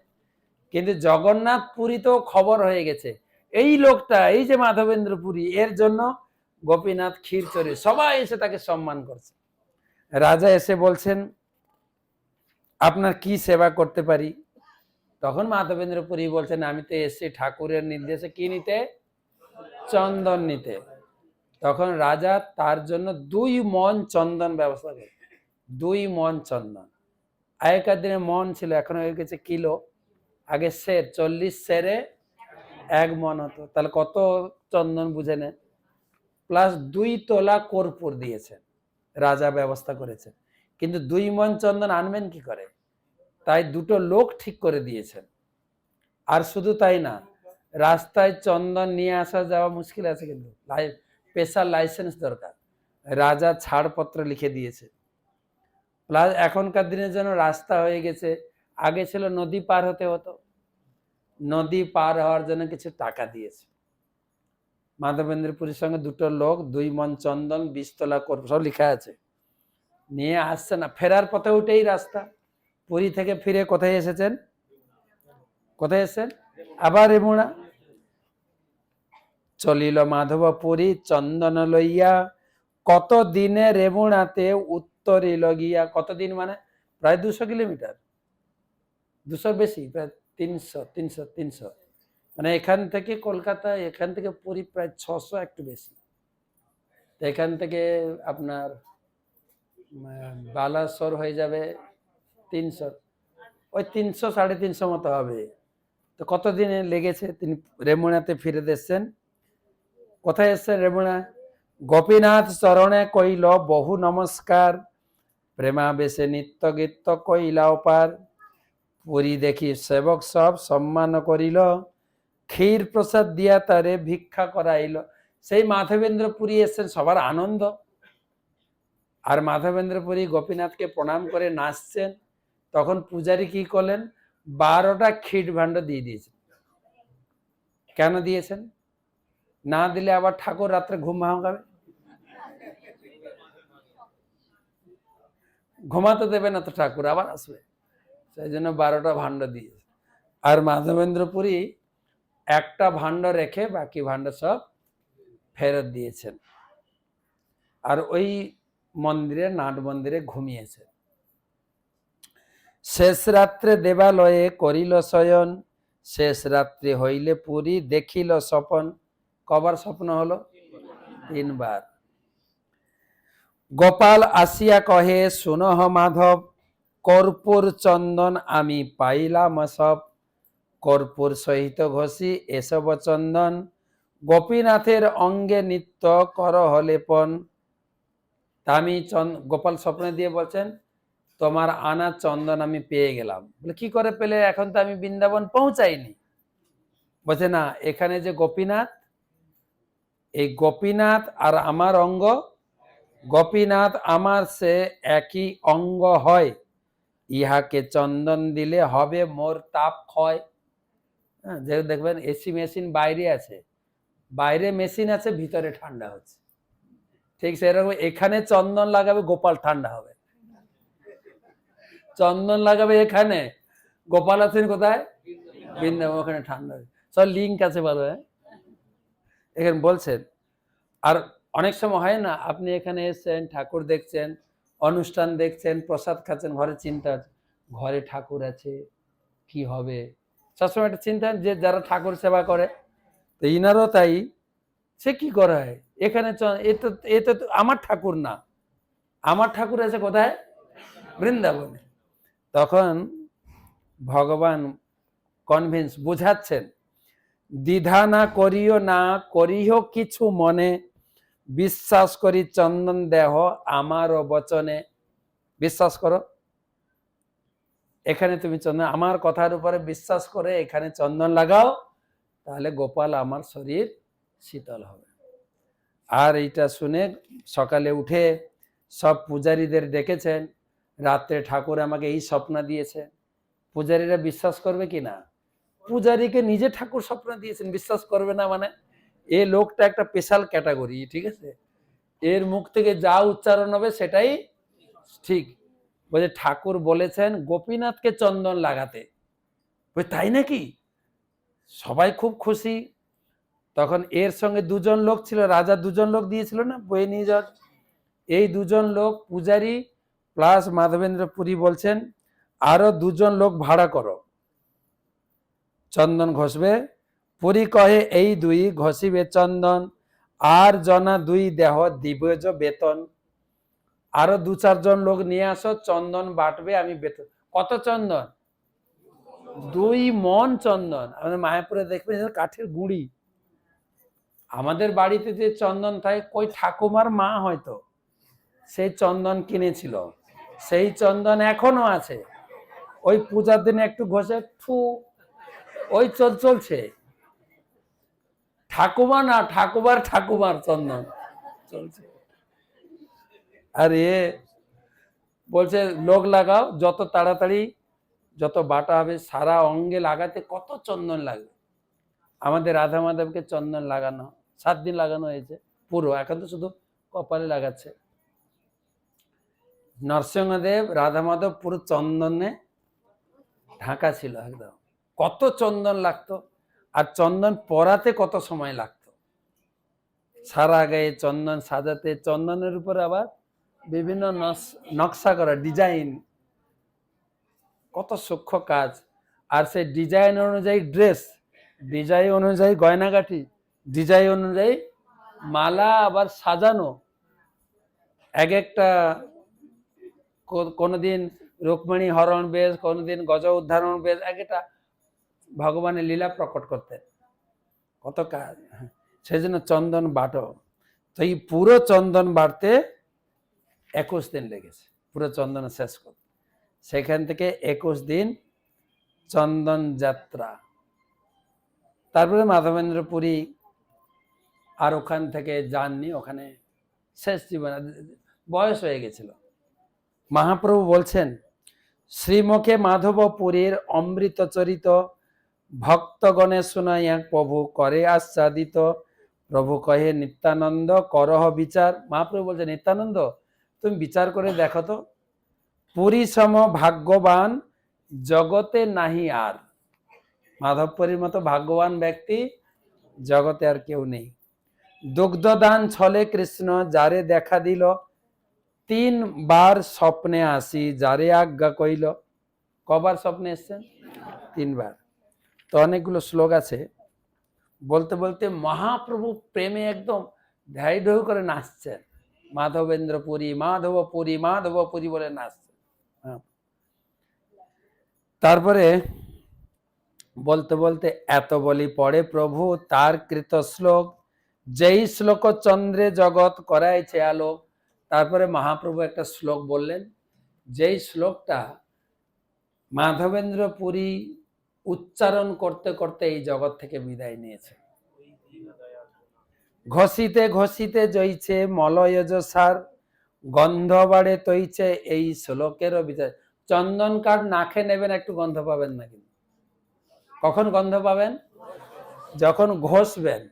কিন্তু জগন্নাথ পুরীতেও খবর হয়ে গেছে এই লোকটা, এই যে মাধবেন্দ্র পুরী, এর জন্য গোপীনাথ ক্ষীর চুরি, সবাই এসে তাকে সম্মান করছে। রাজা এসে বলছেন আপনার কি সেবা করতে পারি? তখন মাধবেন্দ্র পুরী বলছেন আমি তো এসেছি ঠাকুরের নির্দেশে কি নিতে? চন্দন নিতে। তখন রাজা তার জন্য 2 মণ চন্দন ব্যবস্থা করে, 2 মণ চন্দন। আগেকার দিনে মণ ছিল, এখন হয়ে গেছে কিলো, আগে সের, 40 সেরে 1 মণ হতো, তাহলে কত চন্দন বুঝে নেন। প্লাস 2 তোলা কর্পূর দিয়েছেন, রাজা ব্যবস্থা করেছেন। কিন্তু 2 মণ চন্দন আনবেন কি করে, তাই দুটো লোক ঠিক করে দিয়েছেন। আর শুধু তাই না, রাস্তায় চন্দন নিয়ে আসা যাওয়া মুশকিল আছে, কিন্তু স্পেশাল লাইসেন্স দরকার। রাজা ছাড়পত্র লিখে দিয়েছে। প্লাস এখনকার দিনে যেন রাস্তা হয়ে গেছে, আগে ছিল নদী পার হতে হতো, নদী পার হওয়ার জন্য কিছু টাকা দিয়েছে। মাধবেন্দ্র পুরীর সঙ্গে দুটো লোক 2 মণ চন্দন 20 তোলা করবে, সব লেখা আছে, নিয়ে আসছে না, ফেরার পথে উঠেই রাস্তা। পুরী থেকে ফিরে কোথায় এসেছেন? কোথায় এসেছেন? আবার রেমুনা। চলিল মাধব পুরী চন্দন লইয়া, কত দিনে রেমুনাতে উত্তরিল গিয়া। কতদিন মানে প্রায় 200 কিলোমিটার, 200 বেশি, প্রায় 300 মানে এখান থেকে কলকাতা, এখান থেকে পুরী প্রায় 600 একটু বেশি। এখান থেকে আপনার বালাসোর হয়ে যাবে 300, ওই 300 350 মতো হবে। তো কতদিনে লেগেছে তিনি রেমুনাতে ফিরে এসেছেন। কোথায় এসছেন রেমুনা? গোপীনাথ চরণে কইল বহু নমস্কার, প্রেমাবেশে নিত্য গীত কইলা অপার। পুরী দেখি সেবক সব সম্মান করিল, ক্ষীর প্রসাদ দিয়া তারে ভিক্ষা করাইল। সেই মাধবেন্দ্র পুরী এসছেন, সবার আনন্দ। আর মাধবেন্দ্র পুরী গোপীনাথকে প্রণাম করে নাচছেন। তখন পূজারী কি করলেন? 12টা ক্ষীর ভাণ্ড দিয়ে দিয়েছেন। কেন দিয়েছেন? না দিলে আবার ঠাকুর রাত্রে ঘুম ভাঙাবে, ঘুমাতে দেবে না তো ঠাকুর, আবার আসবে। সেই জন্য 12টা ভাণ্ড দিয়েছে। আর মাধবেন্দ্র পুরী একটা ভাণ্ড রেখে বাকি ভাণ্ড সব ফেরত দিয়েছেন। আর ওই মন্দিরে, নাট মন্দিরে ঘুমিয়েছে। শেষ রাত্রে দেবালয়ে করিল শয়ন, শেষ রাত্রি হইলে পুরী দেখিল স্বপন। কবার স্বপ্ন হলো? 3 বার। গোপাল আসিয়া কহে শুনহ মাধব, কর্পূর চন্দন আমি পাইলাম সব। কর্পূর সহিত ঘষি এসব চন্দন, গোপীনাথের অঙ্গে নিত্য করহ লেপন। আমি গোপাল স্বপ্নে দিয়ে বলছেন, তোমার আনা চন্দন আমি পেয়ে গেলাম। বলে কি করে পেলে? এখন তো আমি বৃন্দাবন পৌঁছাইনি। বলছে না, এখানে যে গোপীনাথ, এই গোপীনাথ আর আমার অঙ্গ, গোপীনাথ আমার সে একই অঙ্গ হয়, ইহাকে চন্দন দিলে হবে মোর তাপ ক্ষয়। হ্যাঁ, যে দেখবেন এসি মেশিন বাইরে আছে, বাইরে মেশিন আছে, ভিতরে ঠান্ডা হচ্ছে। ঠিক সেরকম এখানে চন্দন লাগাবে, গোপাল ঠান্ডা হবে। চন্দন লাগাবে এখানে, গোপাল আছেন কোথায়? বৃন্দাবন, ওখানে ঠান্ডা হবে। সব লিঙ্ক আছে ভালো। হ্যাঁ, এখানে বলছেন। আর অনেক সময় হয় না, আপনি এখানে এসেছেন, ঠাকুর দেখছেন, অনুষ্ঠান দেখছেন, প্রসাদ খাচ্ছেন, ঘরে চিন্তা আছে, ঘরে ঠাকুর আছে, কি হবে? সবসময় একটা চিন্তা, যে যারা ঠাকুর সেবা করে, তো ইনারও তাই। সে কি করা হয় এখানে? এটা তো আমার ঠাকুর না, আমার ঠাকুর আছে কোথায়? বৃন্দাবনে। তখন ভগবান কনভিন্স বুঝাচ্ছেন, দ্বিধা না করিও, না করিও কিছু মনে, বিশ্বাস করি চন্দন দেহ আমার বচনে। বিশ্বাস করো, এখানে তুমি চন্দন, আমার কথার উপরে বিশ্বাস করে এখানে চন্দন লাগাও, তাহলে গোপাল আমার শরীর শীতল হবে। আর এইটা শুনে সকালে উঠে সব পূজারীদের ডেকেছেন, রাত্রে ঠাকুর আমাকে এই স্বপ্ন দিয়েছে। পূজারীরা বিশ্বাস করবে কি না? পূজারীকে নিজে ঠাকুর স্বপ্ন দিয়েছেন, বিশ্বাস করবে না মানে? এই লোকটা একটা স্পেশাল ক্যাটাগরি, ঠিক আছে? এর মুখ থেকে যা উচ্চারণ হবে সেটাই ঠিক। বলছে ঠাকুর বলেছেন গোপীনাথকে চন্দন লাগাতে। তাই নাকি? সবাই খুব খুশি। তখন এর সঙ্গে 2জন লোক ছিল, রাজা 2জন লোক দিয়েছিল না বয়ে নিয়ে যাওয়ার। এই 2জন লোক, পূজারী প্লাস মাধবেন্দ্র পুরী, বলছেন আরো 2জন লোক ভাড়া করো, চন্দন ঘষবে। পুরী কহে এই 2 ঘষিবে চন্দন, আর জনা 2 দেহ দিবে যে বেতন। আরো 2-4 জন লোক নিয়ে আসো, চন্দন বাটবে, আমি বেতন। কত চন্দন? 2 মণ চন্দন। আমাদের মায়াপুরে দেখবেন কাঠের গুঁড়ি। আমাদের বাড়িতে যে চন্দন থাকে, কই ঠাকুমার মা হয়তো সেই চন্দন কিনেছিল, সেই চন্দন এখনো আছে। ওই পূজার দিনে একটু ঘষে ফু ওই চলছে ঠাকুমা না ঠাকুমার চন্দন চলছে। আর বলছে লোক লাগাও, যত তাড়াতাড়ি যত বাটা হবে সারা অঙ্গে লাগাতে কত চন্দন লাগবে। আমাদের রাধা মাধবকে চন্দন লাগানো 7 দিন লাগানো হয়েছে পুরো, এখন তো শুধু কপালে লাগাচ্ছে। নরসিংহদেব রাধা মাধব পুরো চন্দনে ঢাকা ছিল একদম। কত চন্দন লাগতো, আর চন্দন পরাতে কত সময় লাগতো, সারা গায়ে চন্দন সাজাতে, চন্দনের উপরে আবার বিভিন্ন নকশা করা ডিজাইন, কত সূক্ষ্ম কাজ। আর সেই ডিজাইন অনুযায়ী ড্রেস, ডিজাইন অনুযায়ী গয়নাগাঠি, ডিজাইন অনুযায়ী মালা আবার সাজানো। এক একটা কোনোদিন রুক্মিণী হরণ বেশ, কোনোদিন গজ উদ্ধারণ বেশ, এক একটা ভগবানের লীলা প্রকট করতেন, কত কাজ। সেই জন্য চন্দন বাটো। তো এই পুরো চন্দন বাড়তে 21 দিন লেগেছে পুরো চন্দন শেষ করতে। সেখান থেকে 21 দিন চন্দন যাত্রা। তারপরে মাধবেন্দ্র পুরী আর ওখান থেকে যাননি, ওখানে শেষ জীবন, বয়স হয়ে গেছিল। মহাপ্রভু বলছেন, শ্রীমুখে মাধব পুরীর অমৃত চরিত ভক্তগণে শুনাইয়া প্রভু করে আচ্ছাদিত। প্রভু কহে নিত্যানন্দ করহ বিচার। মহাপ্রভু বলছে, নিত্যানন্দ তুমি বিচার করে দেখো তো, পুরী সম ভাগ্যবান জগতে নাহি আর। মাধবপুরীর মতো ভাগ্যবান ব্যক্তি জগতে আর কেউ নেই। দুগ্ধদান ছলে কৃষ্ণ যারে দেখা দিল, 3 বার স্বপ্নে আসি যারে আজ্ঞা কইল। কবার স্বপ্নে এসছেন? 3 বার। তো অনেকগুলো শ্লোক আছে, বলতে বলতে মহাপ্রভু প্রেমে একদম ঢাই ঢৌ করে নাচছেন। মাধবেন্দ্র পুরী মাধব পুরী মাধব পুরী বলে নাচছেন। তারপরে বলতে বলতে এত বলি পড়ে প্রভু তার কৃত শ্লোক, যেই শ্লোক চন্দ্রে জগৎ করাইছে আলোক। তারপরে মহাপ্রভু একটা শ্লোক বললেন, যেই শ্লোকটা মাধবেন্দ্র পুরী উচ্চারণ করতে করতে এই জগৎ থেকে বিদায় নিয়েছে। ঘষিতে ঘষিতে জইছে মলয়জ সার, গন্ধ বাড়ে তৈছে এই শ্লোকেরও বিচার। চন্দন কাঠ নাকে নেবেন, একটু গন্ধ পাবেন না, কিন্তু কখন গন্ধ পাবেন? যখন ঘষবেন।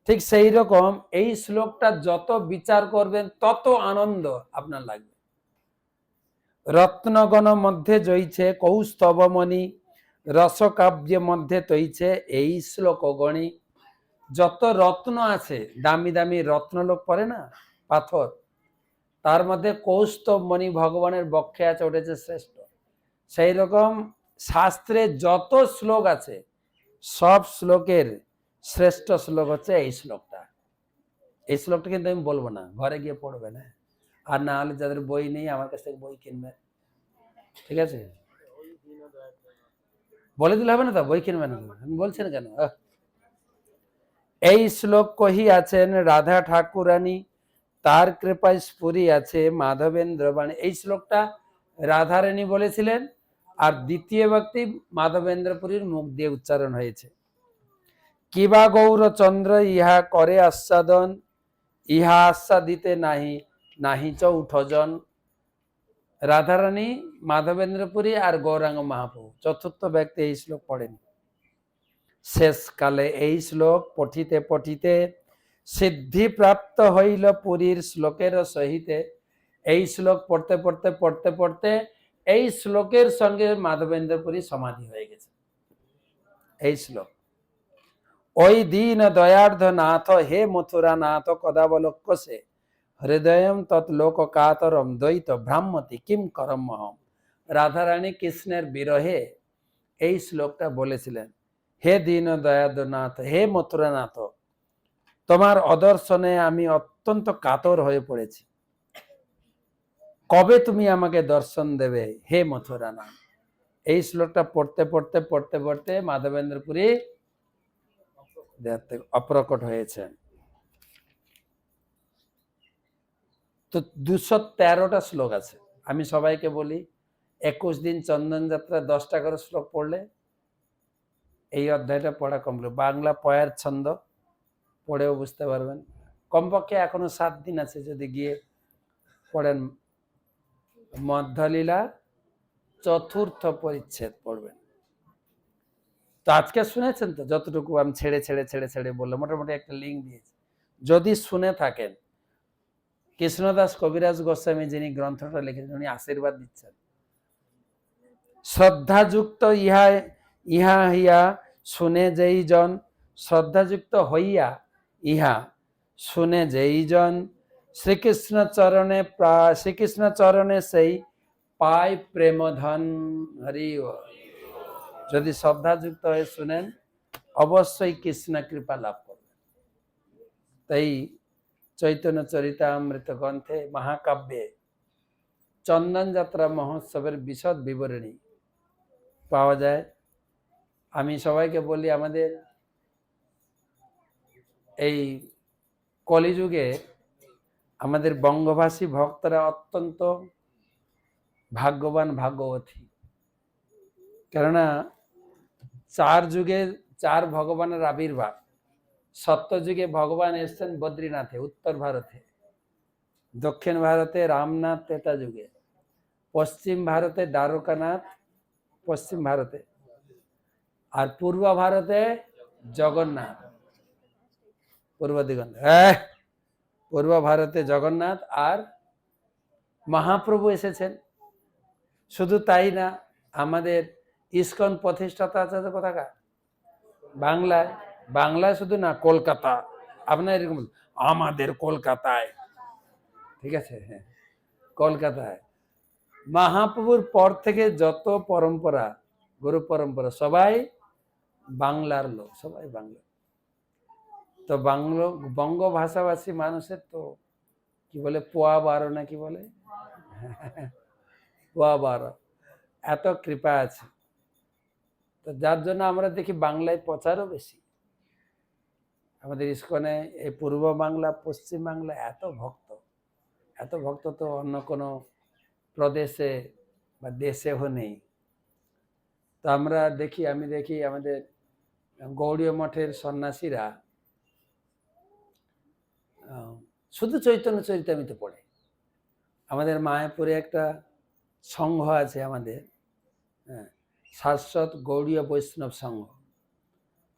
ঠিক সেই রকম এই শ্লোকটা যত বিচার করবেন তত আনন্দ আপনার লাগবে। রত্নগণ মধ্যে জইছে কৌস্তবমণি, রসকাব্যের মধ্যে তৈছে এই শ্লোক গণি। যত রত্ন আছে, দামি দামি রত্ন লোক পরে না, পাথর, তার মধ্যে কৌস্তবমণি ভগবানের বক্ষে আছে, ওঠেছে শ্রেষ্ঠ। সেই রকম শাস্ত্রে যত শ্লোক আছে, সব শ্লোকের শ্রেষ্ঠ শ্লোক হচ্ছে এই শ্লোকটা। এই শ্লোকটা কিন্তু আমি বলবো না, ঘরে গিয়ে পড়বে না, আর না হলে যাদের বই নেই আমার কাছ থেকে বই কিনবে, ঠিক আছে? বলে দিলে হবে না তো, বই কিনবে না, আমি বলছি না কেন। এই শ্লোক কহি আছেন রাধা ঠাকুরানী, তার কৃপায় স্ফুরি আছে মাধবেন্দ্র বাণী। এই শ্লোকটা রাধারানী বলেছিলেন, আর দ্বিতীয় ব্যক্তি মাধবেন্দ্র পুরীর মুখ দিয়ে উচ্চারণ হয়েছে। কিবা গৌরচন্দ্র ইহা করে আস্বাদন, ইহা আস্বাদিতে নাহি নাহি চ উঠজন। রাধারানী, মাধবেন্দ্র পুরী আর গৌরাঙ্গ মহাপ্রভু চতুর্থ ব্যক্তি এই শ্লোক পড়েন। শেষকালে এই শ্লোক পঠিতে পঠিতে সিদ্ধি প্রাপ্ত হইল পুরীর শ্লোকের সহিতে। এই শ্লোক পড়তে পড়তে পড়তে পড়তে এই শ্লোকের সঙ্গে মাধবেন্দ্র পুরী সমাধি হয়ে গেছে। এই শ্লোক, ওই দীন দয়ার্ধ নাথ হে মথুরা নাথ কদাবলক্ষ সে, হৃদয়ম তৎলোক কাতরম দ্বৈত ভ্রাম্যতি কিম করম মহম। রাধারানী কৃষ্ণের বিরহে এই শ্লোকটা বলেছিলেন, হে দীন দয়ার্ধ নাথ, হে মথুরা নাথ, তোমার অদর্শনে আমি অত্যন্ত কাতর হয়ে পড়েছি, কবে তুমি আমাকে দর্শন দেবে হে মথুরা নাথ। এই শ্লোকটা পড়তে পড়তে পড়তে পড়তে মাধবেন্দ্র পুরী অপ্রকট হয়েছেন। তো 213টা শ্লোক আছে। আমি সবাইকে বলি 21 দিন চন্দন যাত্রা 10টা করে শ্লোক পড়লে এই অধ্যায়টা পড়া কমপ্লিট। বাংলা পয়ার ছন্দ পড়েও বুঝতে পারবেন। কমপক্ষে এখনো 7 দিন আছে, যদি গিয়ে পড়েন। মধ্যলীলা 4র্থ পরিচ্ছেদ পড়বেন। তো আজকে শুনেছেন তো, যতটুকু আমি ছেড়ে ছেড়ে ছেড়ে ছেড়ে বললাম, মোটামুটি একটা লিঙ্ক দিয়েছি, যদি শুনে থাকেন। কৃষ্ণদাস কবিরাজ গোস্বামী যিনি গ্রন্থটা লিখেছেন, উনি আশীর্বাদ দিচ্ছেন, শ্রদ্ধাযুক্ত ইহা ইহা হিয়া শুনে যেই জন, শ্রদ্ধাযুক্ত হইয়া ইহা শুনে যেই জন, শ্রীকৃষ্ণ চরণে সেই পায় প্রেমধন। হরি বল। যদি শ্রদ্ধাযুক্ত হয়ে শুনেন, অবশ্যই কৃষ্ণ কৃপা লাভ করবেন। তাই চৈতন্য চরিতামৃত গ্রন্থে, মহাকাব্যে চন্দন যাত্রা মহোৎসবের বিশদ বিবরণী পাওয়া যায়। আমি সবাইকে বলি, আমাদের এই কলিযুগে আমাদের বঙ্গভাষী ভক্তরা অত্যন্ত ভাগ্যবান, ভাগ্যবতী। কেননা 4 যুগে 4 ভগবানের আবির্ভাব। সত্যযুগে ভগবান এসছেন বদ্রীনাথে, উত্তর ভারতে। দক্ষিণ ভারতে রামনাথ ত্রেতা যুগে। পশ্চিম ভারতে দ্বারকানাথ, পশ্চিম ভারতে। আর পূর্ব ভারতে জগন্নাথ, পূর্ব দিগন্তে। পূর্ব ভারতে জগন্নাথ আর মহাপ্রভু এসেছেন। শুধু তাই না, আমাদের ইসকন প্রতিষ্ঠাতা আছে কোথাকার? বাংলায়। বাংলায় শুধু না, কলকাতা। আপনার এরকম আমাদের কলকাতায়, ঠিক আছে, হ্যাঁ, কলকাতায়। মহাপ্রভুর পর থেকে যত পরম্পরা, গুরু পরম্পরা, সবাই বাংলার লোক, সবাই বাংলা। তো বঙ্গ ভাষাভাষী মানুষের তো কি বলে, পোয়া 12 না কি বলে, পোয়া 12, এত কৃপা আছে। তো যার জন্য আমরা দেখি বাংলায় প্রচারও বেশি। আমাদের ইসকনে এই পূর্ব বাংলা, পশ্চিম বাংলা এত ভক্ত তো অন্য কোনো প্রদেশে বা দেশেও নেই। তো আমরা দেখি, আমি দেখি আমাদের গৌড়ীয় মঠের সন্ন্যাসীরা শুধু চৈতন্য চরিতামৃত পড়ে। আমাদের মায়াপুরে একটা সংঘ আছে আমাদের, শাশ্বত গৌড়ীয় বৈষ্ণব সংঘ,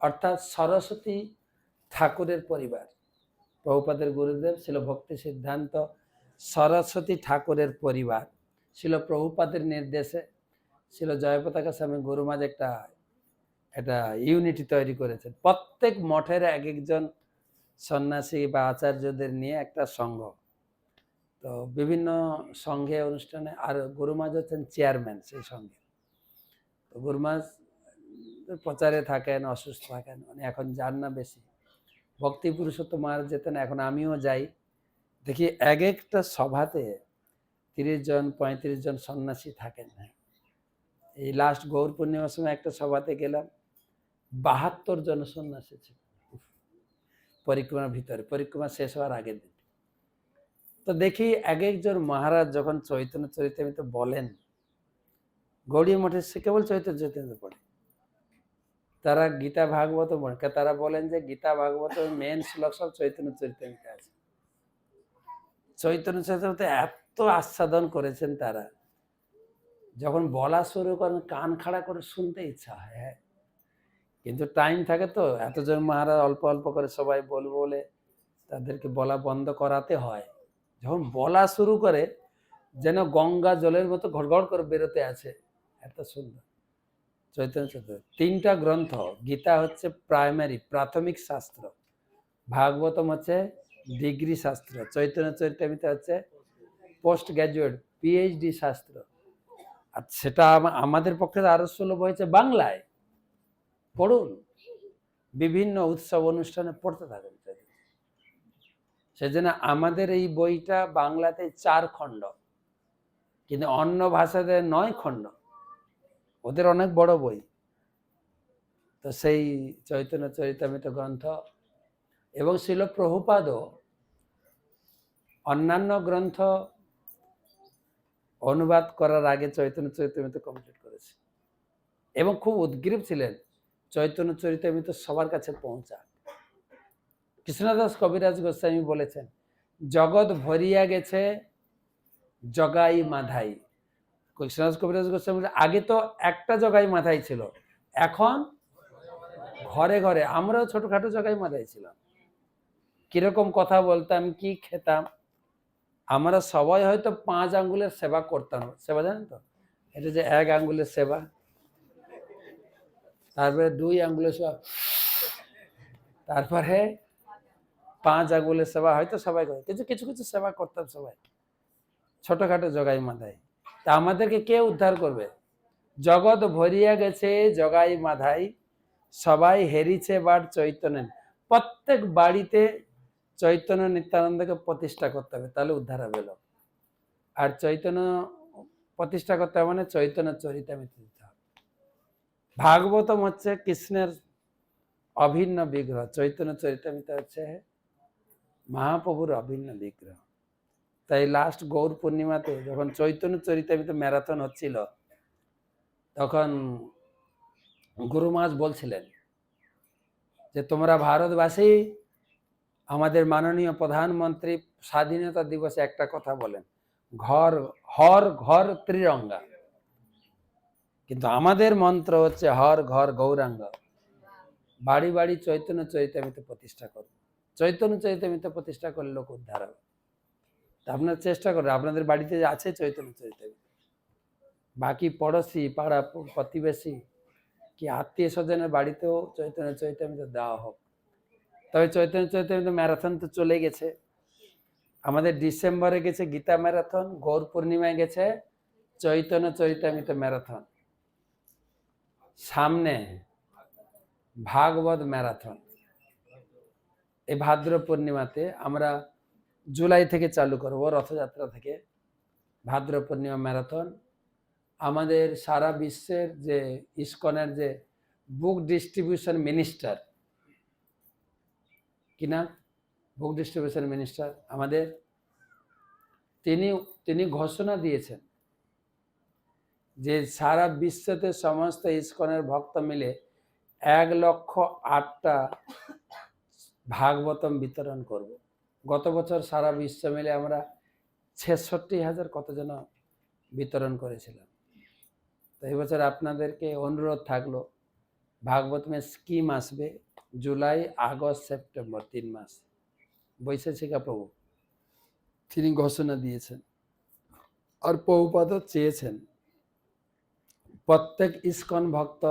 অর্থাৎ সরস্বতী ঠাকুরের পরিবার। প্রভুপাদের গুরুদেব ছিল ভক্তি সিদ্ধান্ত সরস্বতী ঠাকুরের পরিবার। ছিল প্রভুপাদের নির্দেশে, ছিল জয়পতাকা স্বামী গুরুমাজ একটা ইউনিটি তৈরি করেছেন। প্রত্যেক মঠের এক একজন সন্ন্যাসী বা আচার্যদের নিয়ে একটা সংঘ। তো বিভিন্ন সংঘে অনুষ্ঠানে, আর গুরুমাজ হচ্ছেন চেয়ারম্যান সেই সঙ্গে। তো গুরুমাজ প্রচারে থাকেন, অসুস্থ থাকেন, মানে এখন যান না বেশি। ভক্তি পুরুষোত্তম মহারাজ যেতেন, এখন আমিও যাই, দেখি এক একটা সভাতে 30 জন 35 জন সন্ন্যাসী থাকেন। এই লাস্ট গৌর পূর্ণিমার সময় একটা সভাতে গেলাম, 72 জন সন্ন্যাসী ছিল পরিক্রমার ভিতরে, পরিক্রমা শেষ হওয়ার আগের দিন। তো দেখি এক একজন মহারাজ যখন চৈতন্য চরিতামৃত বলেন, গৌড়ীয় মঠে সে কেবল চৈতন্য চরিতামৃত পড়ে, তারা গীতা ভাগবত পড়ে। তারা বলেন যে গীতা ভাগবত মেন শ্লোক সব চৈতন্য চরিতামৃত আছে। চৈতন্য চরিতামৃত এত আস্বাদন করেছেন তারা, যখন বলা শুরু করেন কান খাড়া করে শুনতে ইচ্ছা হয়। হ্যাঁ, কিন্তু টাইম থাকে তো, এতজন মহারাজ অল্প অল্প করে সবাই বলবো বলে তাদেরকে বলা বন্ধ করাতে হয়। যখন বলা শুরু করে, যেন গঙ্গা জলের মতো ঘড়ঘড় করে বেরোতে আছে, এত সুন্দর। চৈতন্য চরিতামৃত 3টা গ্রন্থ। গীতা হচ্ছে প্রাইমারি, প্রাথমিক শাস্ত্র, ভাগবতম হচ্ছে ডিগ্রি শাস্ত্র, চৈতন্য চরিতামৃত হচ্ছে পোস্ট গ্রাজুয়েট পিএইচডি শাস্ত্র। আর সেটা আমাদের পক্ষে আরো সুলভ হয়েছে বাংলায়। পড়ুন, বিভিন্ন উৎসব অনুষ্ঠানে পড়তে থাকেন। সেজন্য আমাদের এই বইটা বাংলাতে 4 খণ্ড, কিন্তু অন্য ভাষাতে 9 খণ্ড, ওদের অনেক বড় বই। তো সেই চৈতন্য চরিতামৃত গ্রন্থ, এবং শিল প্রভুপাদও অন্যান্য গ্রন্থ অনুবাদ করার আগে চৈতন্য চরিতামৃত কমপ্লিট করেছে, এবং খুব উদ্গ্রীব ছিলেন চৈতন্য চরিতামৃত সবার কাছে পৌঁছা। কৃষ্ণদাস কবিরাজ গোস্বামী বলেছেন, জগৎ ভরিয়া গেছে জগাই মাধাই। কৃষ্ণদাস কবিরাজ গোস্বামী আগে তো একটা জগাই মাধাই ছিল, এখন ঘরে ঘরে। আমরাও ছোটখাটো জগাই মাধাই ছিলাম। কিরকম কথা বলতাম, কি খেতাম, আমরা সবাই হয়তো 5 আঙ্গুলের সেবা করতাম। সেবা জানেন তো, এটা যে 1 আঙ্গুলের সেবা, তারপরে 2 আঙ্গুলের সেবা, তারপরে 5 আঙ্গুলের সেবা হয়তো সবাই করে, কিন্তু কিছু কিছু সেবা করতাম সবাই, ছোটখাটো জগাই মাধাই। তা আমাদেরকে কে উদ্ধার করবে? জগৎ ভরিয়া গেছে জগাই মাধাই, সবাই হেরিছে বার চৈতন্য। প্রত্যেক বাড়িতে চৈতন্য নিত্যানন্দকে প্রতিষ্ঠা করতে হবে, তাহলে উদ্ধার হবে লোক। আর চৈতন্য প্রতিষ্ঠা করতে হবে মানে চৈতন্য চরিতামৃত দিতে হবে। ভাগবতম হচ্ছে কৃষ্ণের অভিন্ন বিগ্রহ, চৈতন্য চরিতামৃত হচ্ছে মহাপ্রভুর অভিন্ন বিগ্রহ। তাই লাস্ট গৌর পূর্ণিমাতে যখন চৈতন্য চরিতামৃত ম্যারাথন হচ্ছিল, তখন গুরু মহারাজ বলছিলেন যে তোমরা ভারতবাসী, আমাদের মাননীয় প্রধানমন্ত্রী স্বাধীনতা দিবসে একটা কথা বলেন, ঘর হর ঘর ত্রিরঙ্গা, কিন্তু আমাদের মন্ত্র হচ্ছে হর ঘর গৌরাঙ্গ। বাড়ি বাড়ি চৈতন্য চরিতামৃত প্রতিষ্ঠা করুন। চৈতন্য চরিতামৃত প্রতিষ্ঠা করলে লোক উদ্ধার হবে। তা আপনারা চেষ্টা করেন, আপনাদের বাড়িতে আছে চৈতন্য চরিতামৃত, বাকি পড়োশি পাড়া প্রতিবেশী কি আত্মীয় স্বজনের বাড়িতেও চৈতন্য চরিতামৃত দেওয়া হোক। তবে চৈতন্য চরিতামৃত ম্যারাথন তো চলে গেছে, আমাদের ডিসেম্বরে গেছে গীতা ম্যারাথন, গৌর পূর্ণিমায় গেছে চৈতন্য চরিতামৃত ম্যারাথন, সামনে ভাগবত ম্যারাথন। এই ভাদ্র পূর্ণিমাতে আমরা জুলাই থেকে চালু করব, রথযাত্রা থেকে ভাদ্র পূর্ণিমা ম্যারাথন। আমাদের সারা বিশ্বের যে ইসকনের যে বুক ডিস্ট্রিবিউশন মিনিস্টার, কিনা বুক ডিস্ট্রিবিউশন মিনিস্টার আমাদের, তিনি ঘোষণা দিয়েছেন যে সারা বিশ্বতে সমস্ত ইসকনের ভক্ত মিলে 1,08,000টা ভাগবতম বিতরণ করব। গত বছর সারা বিশ্ব মিলে আমরা 66,000 কত যেন বিতরণ করেছিলাম। তো এই বছর আপনাদেরকে অনুরোধ থাকলো, ভাগবতমের স্কিম আসবে জুলাই আগস্ট সেপ্টেম্বর 3 মাস, বৈশাখিকা প্রভু তিনি ঘোষণা দিয়েছেন। আর প্রভুপাদও চেয়েছেন প্রত্যেক ইসকন ভক্ত,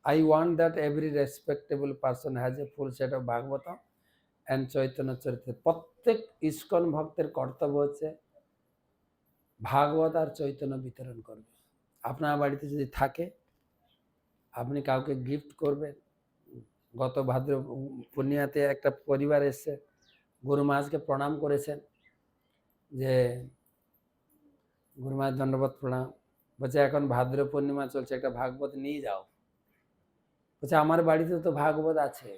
I want that every respectable person has a full set of Bhagavatam and Chaitanya চরিত্র। প্রত্যেক ইসকন ভক্তের কর্তব্য হচ্ছে ভাগবত আর চৈতন্য বিতরণ করবে। আপনার বাড়িতে যদি থাকে আপনি কাউকে গিফট করবেন। গত ভাদ্র পূর্ণিমাতে একটা পরিবার এসছে, গুরু মহারাজকে প্রণাম করেছেন, যে গুরু মহারাজ দণ্ডবত প্রণাম। বলছে এখন ভাদ্র পূর্ণিমা চলছে, একটা ভাগবত নিয়ে যাও। বলছে আমার বাড়িতে তো ভাগবত আছে।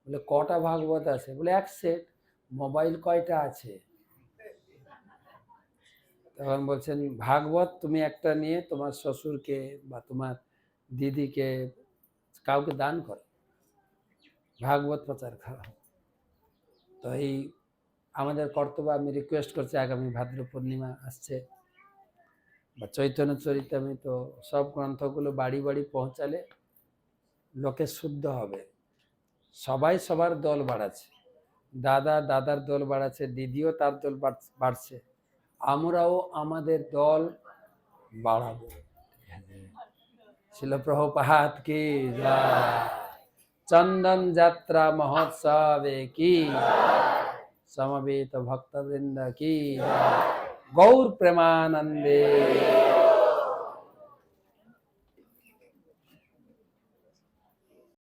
বলে কটা ভাগবত আছে? বলে 1 সেট। মোবাইল কয়টা আছে? তখন বলছেন ভাগবত তুমি একটা নিয়ে তোমার শ্বশুরকে বা তোমার দিদিকে কাউকে দান করো, ভাগবত প্রচার করা। তো এই আমাদের কর্তব্য। আমি রিকোয়েস্ট করছি, আগামী ভাদ্র পূর্ণিমা আসছে, বা চৈতন্য চরিতামৃত সব গ্রন্থগুলো বাড়ি বাড়ি পৌঁছালে লোকে শুদ্ধ হবে। সবাই সবার দল বাড়াচ্ছে, দাদা দাদার দল বাড়াচ্ছে, দিদিও তার দল বাড়ছে, আমরাও আমাদের দল বাড়াবো। শিল প্রভুপাদ কি জয়, চন্দন যাত্রা মহোৎসবে কি জয়, সমবেত ভক্তবৃন্দ কি জয়, গৌর প্রেমানন্দে।